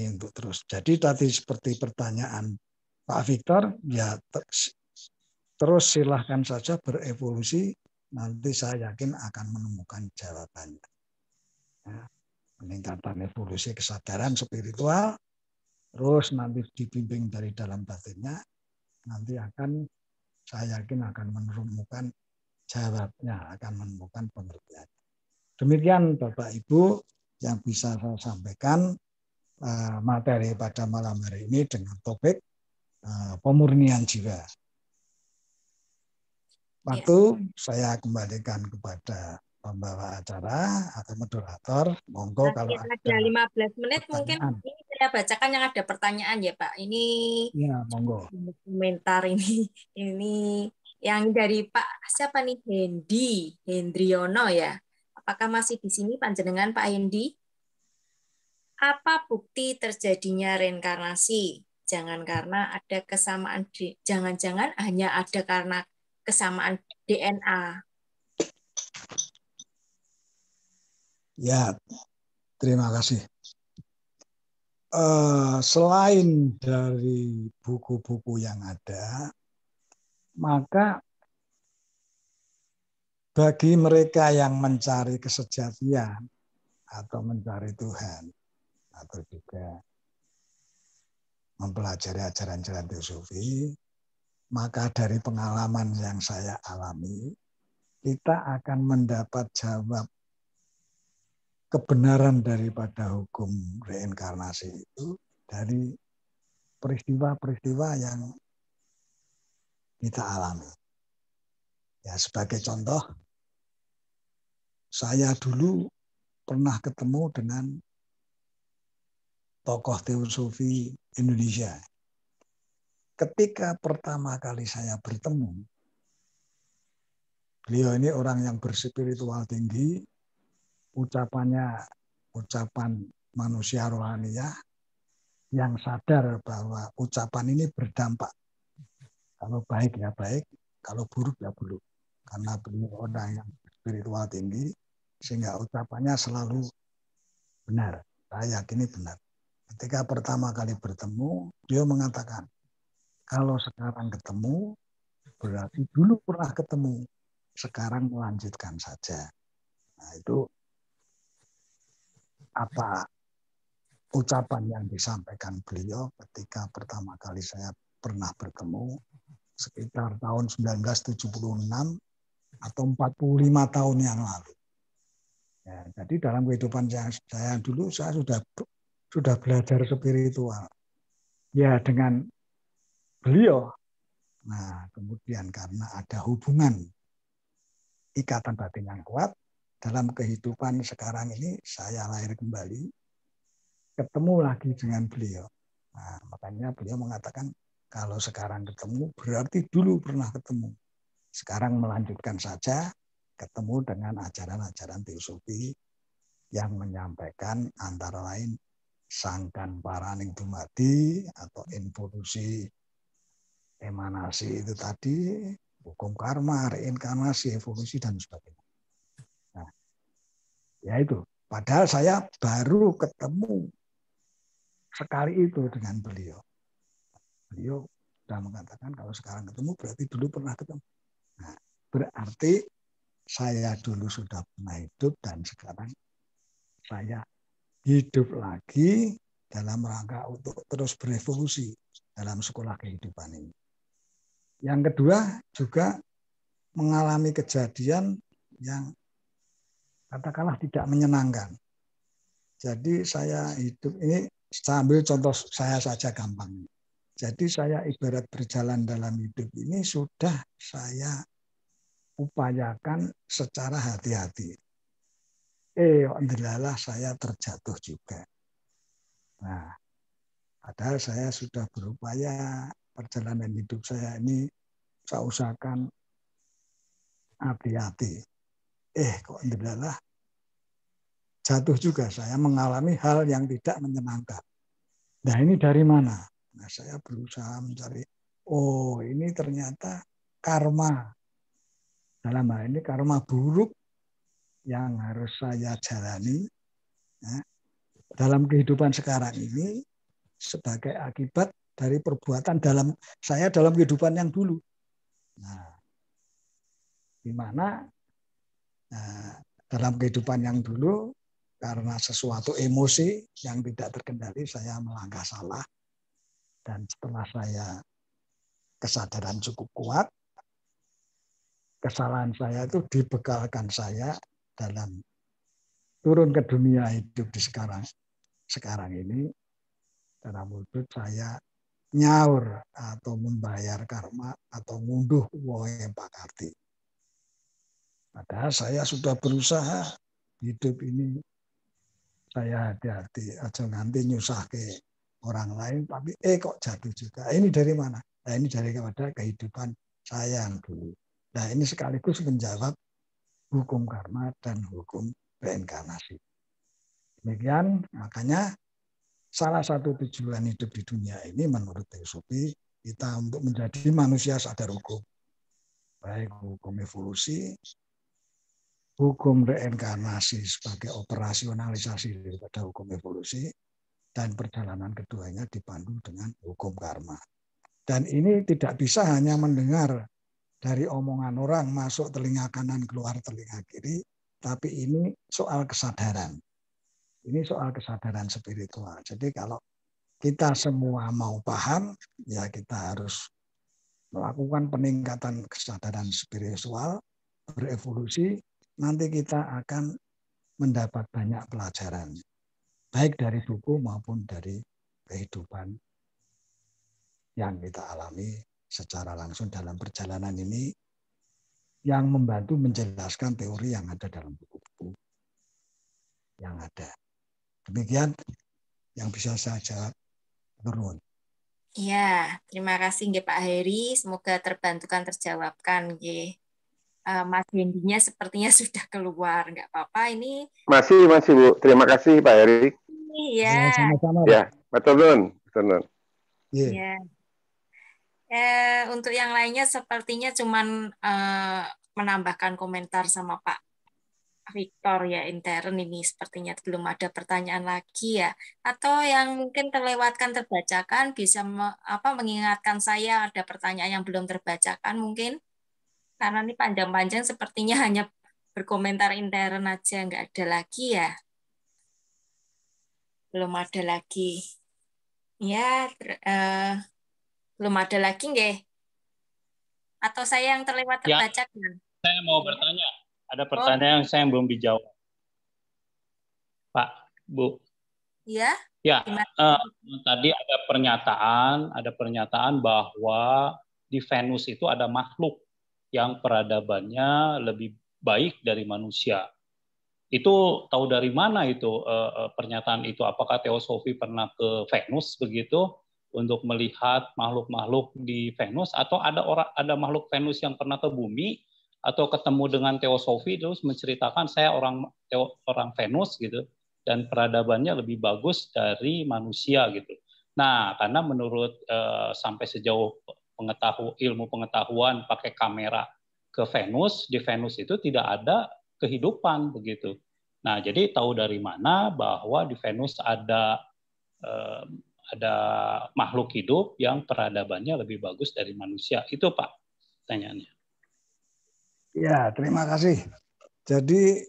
untuk terus. Jadi tadi seperti pertanyaan Pak Victor, ya terus silahkan saja berevolusi, nanti saya yakin akan menemukan jawabannya. Ya, peningkatan evolusi kesadaran spiritual, terus nanti dibimbing dari dalam batinnya, nanti saya yakin akan menemukan jawabnya, akan menemukan pengertian. Demikian Bapak Ibu yang bisa saya sampaikan materi pada malam hari ini dengan topik pemurnian jiwa. Waktu saya kembalikan kepada pembawa acara atau moderator. Monggo kalau ada 15 menit pertanyaan. mungkin ini saya bacakan yang ada pertanyaan ya Pak. Ini ya, monggo. Komentar ini yang dari Pak siapa nih, Hendriono ya. Apakah masih di sini panjenengan Pak Hendi? Apa bukti terjadinya reinkarnasi? Jangan karena ada kesamaan, jangan-jangan hanya ada karena kesamaan DNA. Ya, terima kasih. Selain dari buku-buku yang ada, maka bagi mereka yang mencari kesejatian atau mencari Tuhan, atau juga mempelajari ajaran-ajaran teosofi, maka dari pengalaman yang saya alami, kita akan mendapat jawab kebenaran daripada hukum reinkarnasi itu dari peristiwa-peristiwa yang kita alami. Ya, sebagai contoh, saya dulu pernah ketemu dengan tokoh teosofi Indonesia. Ketika pertama kali saya bertemu, beliau ini orang yang berspiritual tinggi, ucapannya ucapan manusia rohaniah yang sadar bahwa ucapan ini berdampak. Kalau baik ya baik, kalau buruk ya buruk. Karena beliau orang yang spiritual tinggi, sehingga ucapannya selalu benar. Saya yakini benar. Ketika pertama kali bertemu, beliau mengatakan, kalau sekarang ketemu, berarti dulu pernah ketemu. Sekarang melanjutkan saja. Nah, itu apa ucapan yang disampaikan beliau ketika pertama kali saya pernah bertemu sekitar tahun 1976 atau 45 tahun yang lalu. Ya, jadi dalam kehidupan saya dulu saya sudah belajar spiritual. Ya, dengan beliau. Nah, kemudian karena ada hubungan ikatan batin yang kuat, dalam kehidupan sekarang ini saya lahir kembali, ketemu lagi dengan beliau. Nah, makanya beliau mengatakan, kalau sekarang ketemu, berarti dulu pernah ketemu. Sekarang melanjutkan saja, ketemu dengan ajaran-ajaran teosofi yang menyampaikan antara lain sangkan paraning dumadi atau involusi emanasi itu tadi, hukum karma, reinkarnasi, evolusi, dan sebagainya. Nah, ya itu. Padahal saya baru ketemu sekali itu dengan beliau. Beliau sudah mengatakan kalau sekarang ketemu berarti dulu pernah ketemu. Nah, berarti saya dulu sudah pernah hidup dan sekarang saya hidup lagi dalam rangka untuk terus berevolusi dalam sekolah kehidupan ini. Yang kedua juga mengalami kejadian yang katakanlah tidak menyenangkan. Jadi saya hidup ini, sambil contoh saya saja gampang. Jadi saya ibarat berjalan dalam hidup ini sudah saya upayakan secara hati-hati. Alhamdulillah saya terjatuh juga. Nah, padahal saya sudah berupaya perjalanan hidup saya ini saya usahakan hati-hati. Kok alhamdulillah jatuh juga, saya mengalami hal yang tidak menyenangkan. Nah, ini dari mana? Nah, saya berusaha mencari, ini ternyata karma. Dalam hal ini karma buruk yang harus saya jalani ya, dalam kehidupan sekarang ini sebagai akibat dari perbuatan dalam kehidupan yang dulu. Nah, di mana dalam kehidupan yang dulu karena sesuatu emosi yang tidak terkendali saya melangkah salah, dan setelah saya kesadaran cukup kuat, kesalahan saya itu dibekalkan saya dalam turun ke dunia hidup di sekarang ini, dalam wujud saya nyaur atau membayar karma atau ngunduh woe pakarti. Padahal saya sudah berusaha hidup ini saya hati-hati aja nanti nyusah ke orang lain, tapi kok jatuh juga. Ini dari mana? Nah, ini dari kepada kehidupan saya yang dulu. Nah, ini sekaligus menjawab hukum karma dan hukum reinkarnasi. Demikian, makanya salah satu tujuan hidup di dunia ini menurut teosofi kita untuk menjadi manusia sadar hukum. Baik hukum evolusi, hukum reinkarnasi sebagai operasionalisasi daripada hukum evolusi, dan perjalanan keduanya dipandu dengan hukum karma. Dan ini tidak bisa hanya mendengar dari omongan orang masuk telinga kanan keluar telinga kiri, tapi ini soal kesadaran. Ini soal kesadaran spiritual. Jadi kalau kita semua mau paham, ya kita harus melakukan peningkatan kesadaran spiritual, berevolusi, nanti kita akan mendapat banyak pelajaran. Baik dari buku maupun dari kehidupan yang kita alami secara langsung dalam perjalanan ini yang membantu menjelaskan teori yang ada dalam buku-buku yang ada. Demikian yang bisa saya jawab. Turun. Iya, terima kasih nggih Pak Heri. Semoga terbantukan terjawabkan nggih. Mas Hendinya sepertinya sudah keluar, nggak apa-apa ini. Masih Bu. Terima kasih Pak Heri. Iya. Sama-sama. Ya, betul Nun. Iya. Untuk yang lainnya sepertinya cuman menambahkan komentar sama Pak Victor ya, intern ini sepertinya belum ada pertanyaan lagi ya. Atau yang mungkin terlewatkan terbacakan bisa mengingatkan saya ada pertanyaan yang belum terbacakan mungkin. Karena ini panjang-panjang sepertinya hanya berkomentar intern aja, nggak ada lagi ya. Belum ada lagi. Ya, belum ada lagi nggih? Atau saya yang terlewat terbacakan? Saya mau bertanya. Ada pertanyaan yang saya belum dijawab. Pak, Bu. Iya? Ya, tadi ada pernyataan bahwa di Venus itu ada makhluk yang peradabannya lebih baik dari manusia. Itu tahu dari mana itu pernyataan itu? Apakah Teosofi pernah ke Venus begitu untuk melihat makhluk-makhluk di Venus, atau ada makhluk Venus yang pernah ke bumi atau ketemu dengan Teosofi terus menceritakan saya orang Venus gitu dan peradabannya lebih bagus dari manusia gitu. Nah, karena menurut sampai sejauh ilmu pengetahuan pakai kamera ke Venus, di Venus itu tidak ada kehidupan begitu. Nah, jadi tahu dari mana bahwa di Venus ada makhluk hidup yang peradabannya lebih bagus dari manusia? Itu Pak pertanyaannya. Ya, terima kasih. Jadi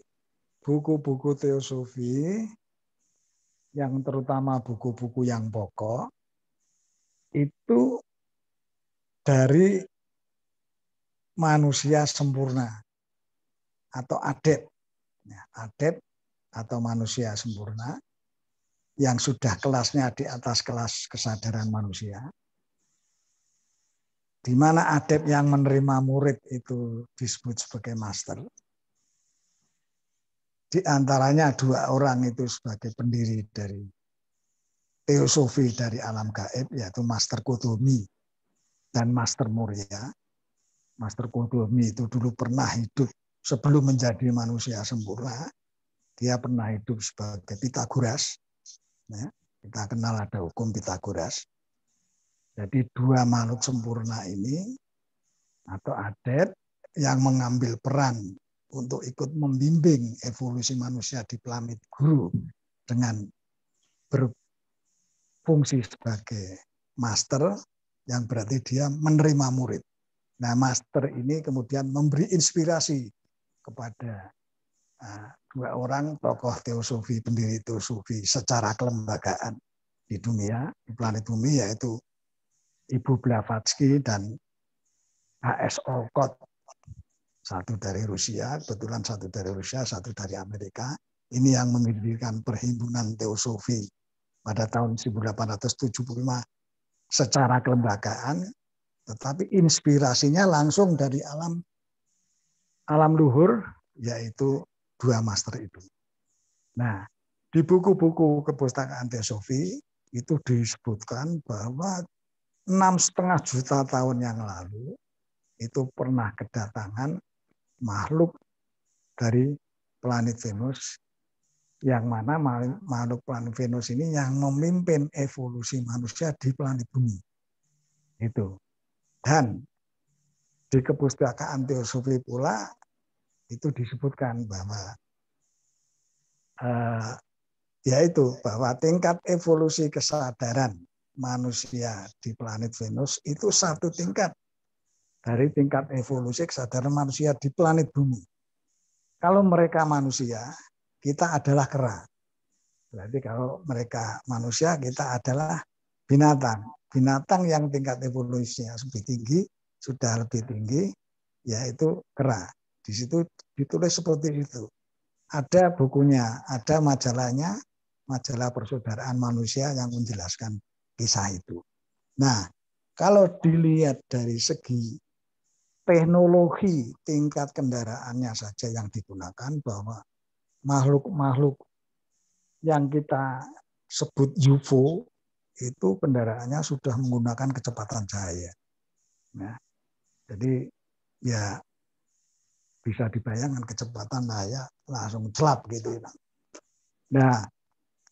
buku-buku teosofi yang terutama buku-buku yang pokok itu dari manusia sempurna atau adept. Adept atau manusia sempurna yang sudah kelasnya di atas kelas kesadaran manusia. Di mana adept yang menerima murid itu disebut sebagai master. Di antaranya 2 orang itu sebagai pendiri dari teosofi dari alam gaib, yaitu Master Kotomi dan Master Moria. Master Kotomi itu dulu pernah hidup sebelum menjadi manusia sempurna. Dia pernah hidup sebagai Pitagoras. Ya, kita kenal ada hukum Pitagoras. Jadi 2 makhluk sempurna ini atau adept yang mengambil peran untuk ikut membimbing evolusi manusia di planet guru dengan berfungsi sebagai master, yang berarti dia menerima murid. Nah, master ini kemudian memberi inspirasi kepada 2 orang tokoh teosofi, pendiri teosofi secara kelembagaan di dunia, di planet bumi, yaitu Ibu Blavatsky dan H.S. Olcott. Satu dari Rusia, kebetulan satu dari Rusia, satu dari Amerika. Ini yang mendirikan Perhimpunan Teosofi pada tahun 1875 secara kelembagaan, tetapi inspirasinya langsung dari alam luhur, yaitu 2 master itu. Nah, di buku-buku kepustakaan teosofi itu disebutkan bahwa 6,5 juta tahun yang lalu itu pernah kedatangan makhluk dari planet Venus, yang mana makhluk planet Venus ini yang memimpin evolusi manusia di planet bumi. Itu. Dan di kepustakaan teosofi pula itu disebutkan bahwa yaitu bahwa tingkat evolusi kesadaran manusia di planet Venus itu 1 tingkat dari tingkat evolusi kesadaran manusia di planet bumi. Kalau mereka manusia, kita adalah kera. Berarti kalau mereka manusia, kita adalah binatang. Binatang yang tingkat evolusinya lebih tinggi, sudah lebih tinggi, yaitu kera. Di situ ditulis seperti itu. Ada bukunya, ada majalahnya, majalah persaudaraan manusia yang menjelaskan kisah itu. Nah, kalau dilihat dari segi teknologi tingkat kendaraannya saja yang digunakan, bahwa makhluk-makhluk yang kita sebut UFO itu kendaraannya sudah menggunakan kecepatan cahaya. Nah, jadi ya bisa dibayangkan kecepatan cahaya langsung celap gitu. Nah,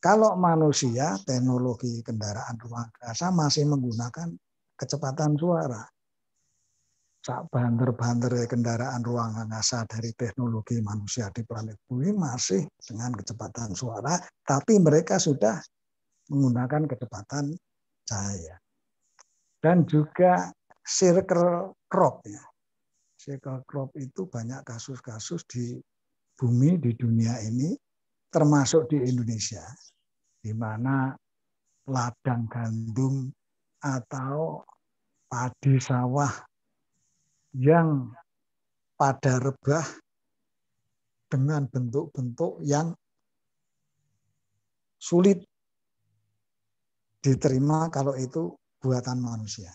kalau manusia teknologi kendaraan ruang angkasa masih menggunakan kecepatan suara. Sak banter-banter kendaraan ruang angkasa dari teknologi manusia di planet bumi masih dengan kecepatan suara, tapi mereka sudah menggunakan kecepatan cahaya. Dan juga circle crop ya. Circle crop itu banyak kasus-kasus di bumi, di dunia ini, termasuk di Indonesia, di mana ladang gandum atau padi sawah yang pada rebah dengan bentuk-bentuk yang sulit diterima kalau itu buatan manusia.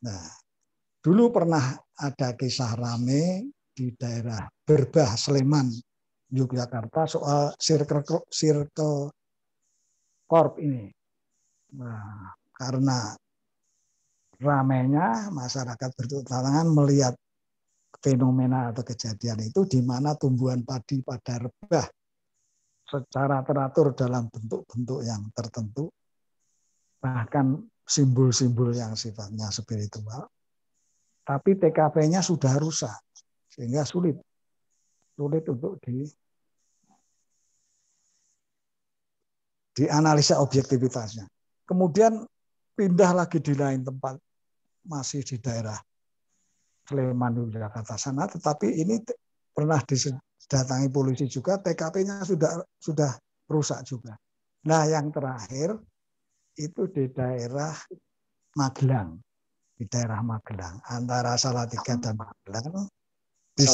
Nah, dulu pernah ada kisah rame di daerah Berbah, Sleman, Yogyakarta soal circle corp ini. Nah, karena ramainya masyarakat berdatangan melihat fenomena atau kejadian itu, di mana tumbuhan padi pada rebah secara teratur dalam bentuk-bentuk yang tertentu, bahkan simbol-simbol yang sifatnya spiritual, tapi TKP-nya sudah rusak sehingga sulit untuk dianalisa objektivitasnya. Kemudian pindah lagi di lain tempat, masih di daerah Sleman, Yogyakarta sana, tetapi ini pernah didatangi polisi juga, TKP-nya sudah rusak juga. Nah, yang terakhir itu di daerah Magelang, antara Salatiga dan Magelang. Di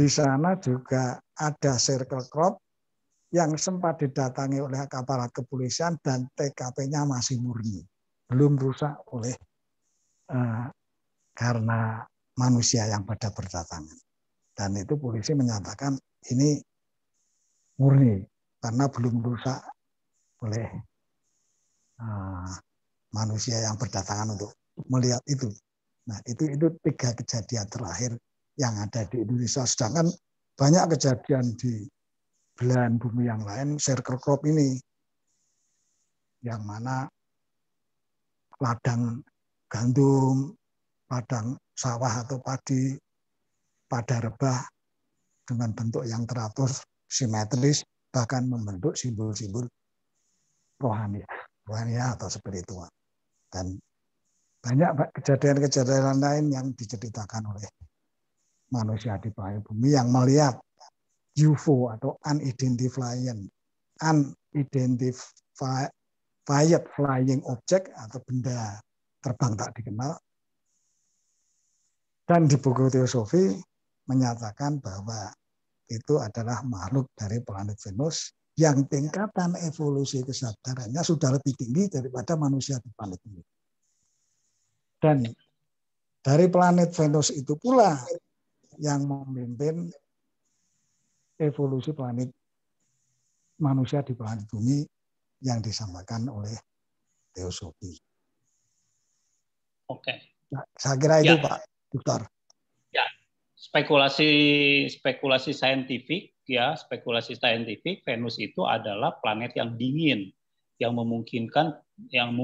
sana juga ada circle crop yang sempat didatangi oleh aparat kepolisian dan TKP-nya masih murni, belum rusak oleh karena manusia yang pada berdatangan. Dan itu polisi menyatakan ini murni karena belum rusak oleh manusia yang berdatangan untuk melihat itu. Nah, itu 3 kejadian terakhir yang ada di Indonesia. Sedangkan banyak kejadian di belahan bumi yang lain, circle crop ini, yang mana ladang gandum, ladang sawah atau padi pada rebah dengan bentuk yang teratur, simetris, bahkan membentuk simbol-simbol rohani atau spiritual. Dan banyak kejadian-kejadian lain yang diceritakan oleh manusia di planet bumi yang melihat UFO atau unidentified flying object atau benda terbang tak dikenal. Dan di buku teosofi menyatakan bahwa itu adalah makhluk dari planet Venus yang tingkatan evolusi kesadarannya sudah lebih tinggi daripada manusia di planet ini. Dan dari planet Venus itu pula yang memimpin evolusi planet manusia di planet bumi yang disampaikan oleh teosofi. Oke. Nah, saya kira itu, Pak Victor. Ya, spekulasi saintifik ya, spekulasi saintifik, Venus itu adalah planet yang dingin, yang memungkinkan, yang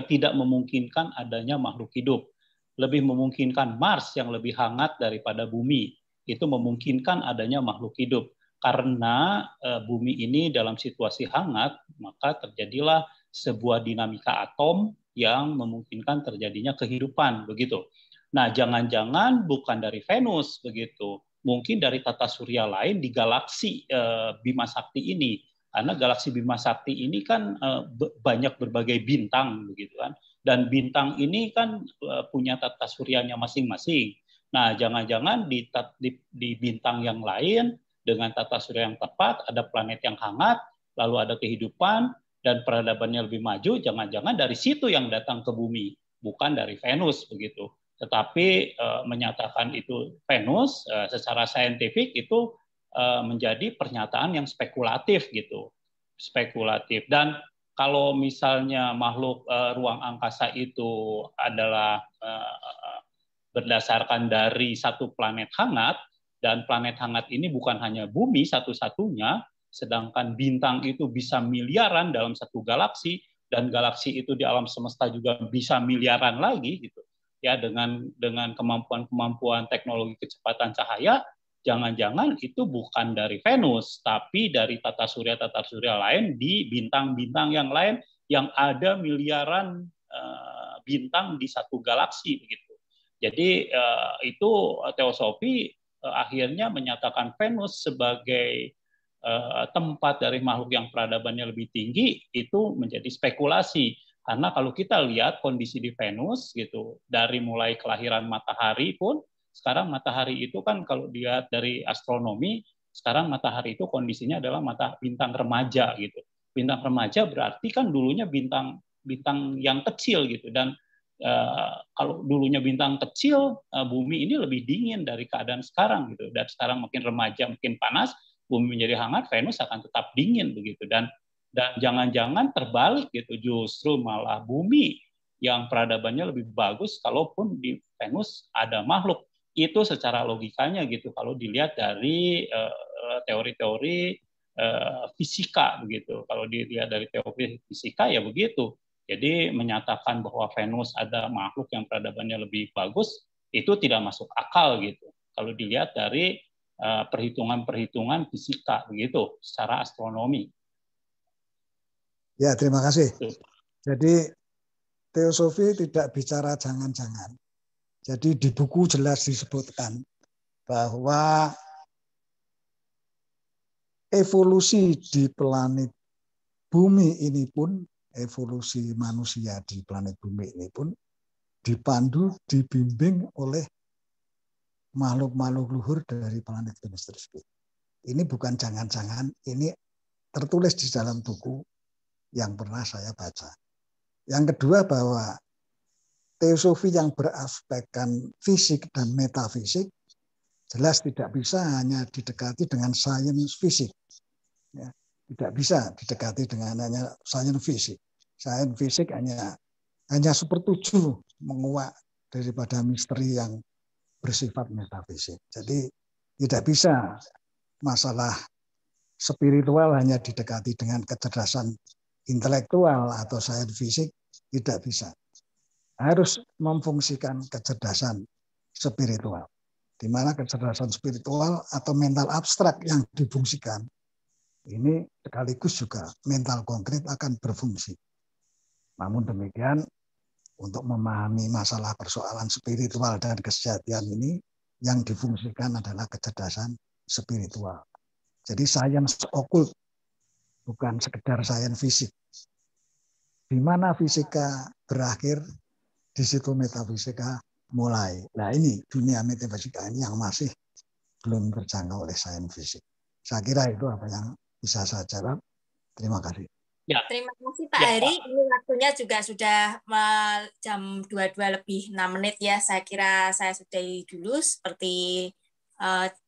tidak memungkinkan adanya makhluk hidup. Lebih memungkinkan Mars yang lebih hangat daripada bumi. Itu memungkinkan adanya makhluk hidup. Karena bumi ini dalam situasi hangat, maka terjadilah sebuah dinamika atom yang memungkinkan terjadinya kehidupan, begitu. Nah, jangan-jangan bukan dari Venus, begitu. Mungkin dari tata surya lain di galaksi Bima Sakti ini. Karena galaksi Bima Sakti ini kan banyak berbagai bintang, begitu kan. Dan bintang ini kan punya tata suryanya masing-masing. Nah, jangan-jangan di bintang yang lain dengan tata surya yang tepat, ada planet yang hangat, lalu ada kehidupan, dan peradabannya lebih maju, jangan-jangan dari situ yang datang ke bumi, bukan dari Venus begitu. Tetapi menyatakan itu Venus secara saintifik itu menjadi pernyataan yang spekulatif gitu, spekulatif. Dan kalau misalnya makhluk ruang angkasa itu adalah berdasarkan dari satu planet hangat, dan planet hangat ini bukan hanya bumi satu-satunya, sedangkan bintang itu bisa miliaran dalam satu galaksi, dan galaksi itu di alam semesta juga bisa miliaran lagi gitu. Ya, dengan kemampuan teknologi kecepatan cahaya, jangan-jangan itu bukan dari Venus, tapi dari tata surya lain di bintang-bintang yang lain yang ada miliaran bintang di satu galaksi begitu. Jadi itu teosofi akhirnya menyatakan Venus sebagai tempat dari makhluk yang peradabannya lebih tinggi, itu menjadi spekulasi. Karena kalau kita lihat kondisi di Venus gitu, dari mulai kelahiran matahari pun, sekarang matahari itu kan kalau dilihat dari astronomi, sekarang matahari itu kondisinya adalah bintang remaja gitu. Bintang remaja berarti kan dulunya bintang yang kecil gitu, dan kalau dulunya bintang kecil, bumi ini lebih dingin dari keadaan sekarang gitu. Dan sekarang makin remaja, makin panas, bumi menjadi hangat, Venus akan tetap dingin begitu. Dan jangan-jangan terbalik gitu, justru malah bumi yang peradabannya lebih bagus kalaupun di Venus ada makhluk. Itu secara logikanya gitu kalau dilihat dari teori-teori fisika begitu. Kalau dilihat dari teori fisika ya begitu. Jadi menyatakan bahwa Venus ada makhluk yang peradabannya lebih bagus itu tidak masuk akal gitu. Kalau dilihat dari perhitungan-perhitungan fisika begitu secara astronomi. Ya, terima kasih. Jadi teosofi tidak bicara jangan-jangan. Jadi di buku jelas disebutkan bahwa evolusi di planet bumi ini pun, evolusi manusia di planet bumi ini pun dipandu, dibimbing oleh makhluk-makhluk luhur dari planet Venus tersebut. Ini bukan jangan-jangan, ini tertulis di dalam buku yang pernah saya baca. Yang kedua, bahwa teosofi yang beraspekkan fisik dan metafisik jelas tidak bisa hanya didekati dengan sains fisik. Ya, tidak bisa didekati dengan hanya sains fisik. Sains fisik hanya sepertujuh menguak daripada misteri yang bersifat metafisik. Jadi tidak bisa masalah spiritual hanya didekati dengan kecerdasan intelektual atau sains fisik, tidak bisa. Harus memfungsikan kecerdasan spiritual. Di mana kecerdasan spiritual atau mental abstrak yang difungsikan, ini sekaligus juga mental konkret akan berfungsi. Namun demikian, untuk memahami masalah persoalan spiritual dan kesejatian ini, yang difungsikan adalah kecerdasan spiritual. Jadi sains okult, bukan sekedar sains fisik. Di mana fisika berakhir, di situ metafisika mulai. Nah ini dunia metafisika ini yang masih belum terjangkau oleh sains fisik. Saya kira itu apa yang bisa saya jawab. Terima kasih. Ya. Terima kasih Pak Heri. Ini waktunya juga sudah jam 22:06 ya. Saya kira saya sudahi dulu seperti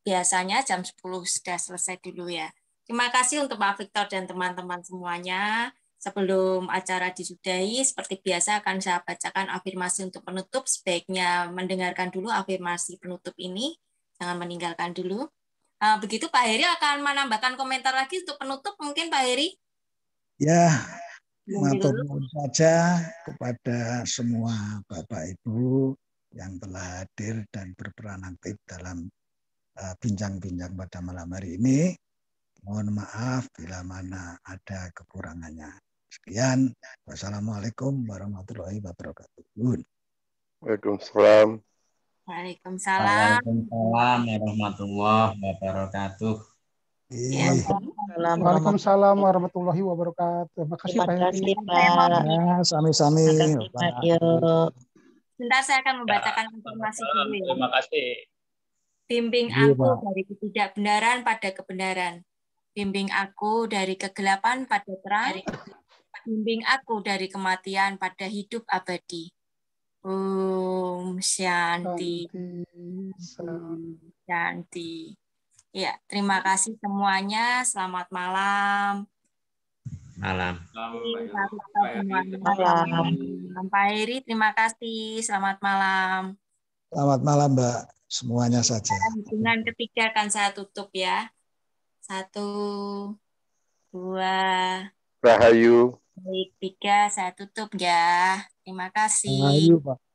biasanya jam 10 sudah selesai dulu ya. Terima kasih untuk Pak Victor dan teman-teman semuanya. Sebelum acara disudahi, seperti biasa akan saya bacakan afirmasi untuk penutup. Sebaiknya mendengarkan dulu afirmasi penutup ini. Jangan meninggalkan dulu. Begitu Pak Heri akan menambahkan komentar lagi untuk penutup mungkin Pak Heri. Ya, matur nuwun saja kepada semua Bapak Ibu yang telah hadir dan berperan aktif dalam bincang-bincang pada malam hari ini. Mohon maaf bila mana ada kekurangannya. Sekian. Wassalamualaikum warahmatullahi wabarakatuh. Waalaikumsalam. Waalaikumsalam. Waalaikumsalam warahmatullahi wabarakatuh. Waalaikumsalam warahmatullahi wabarakatuh. Makasih Pak Heri. Ya, sami-sami. Sebentar saya akan membacakan informasi dulu ya. Terima kasih. Bimbing aku dari ketidakbenaran pada kebenaran. Bimbing aku dari kegelapan pada terang. bimbing aku dari kematian pada hidup abadi. Om Shanti. Shanti. Ya, terima kasih semuanya. Selamat malam. Malam. Malam. Pak Heri, terima kasih. Selamat malam. Selamat malam, Mbak. Semuanya saja. Hitungan ketiga akan saya tutup ya. 1, 2, Rahayu. baik, 3, saya tutup ya. Terima kasih. Rahayu, Pak.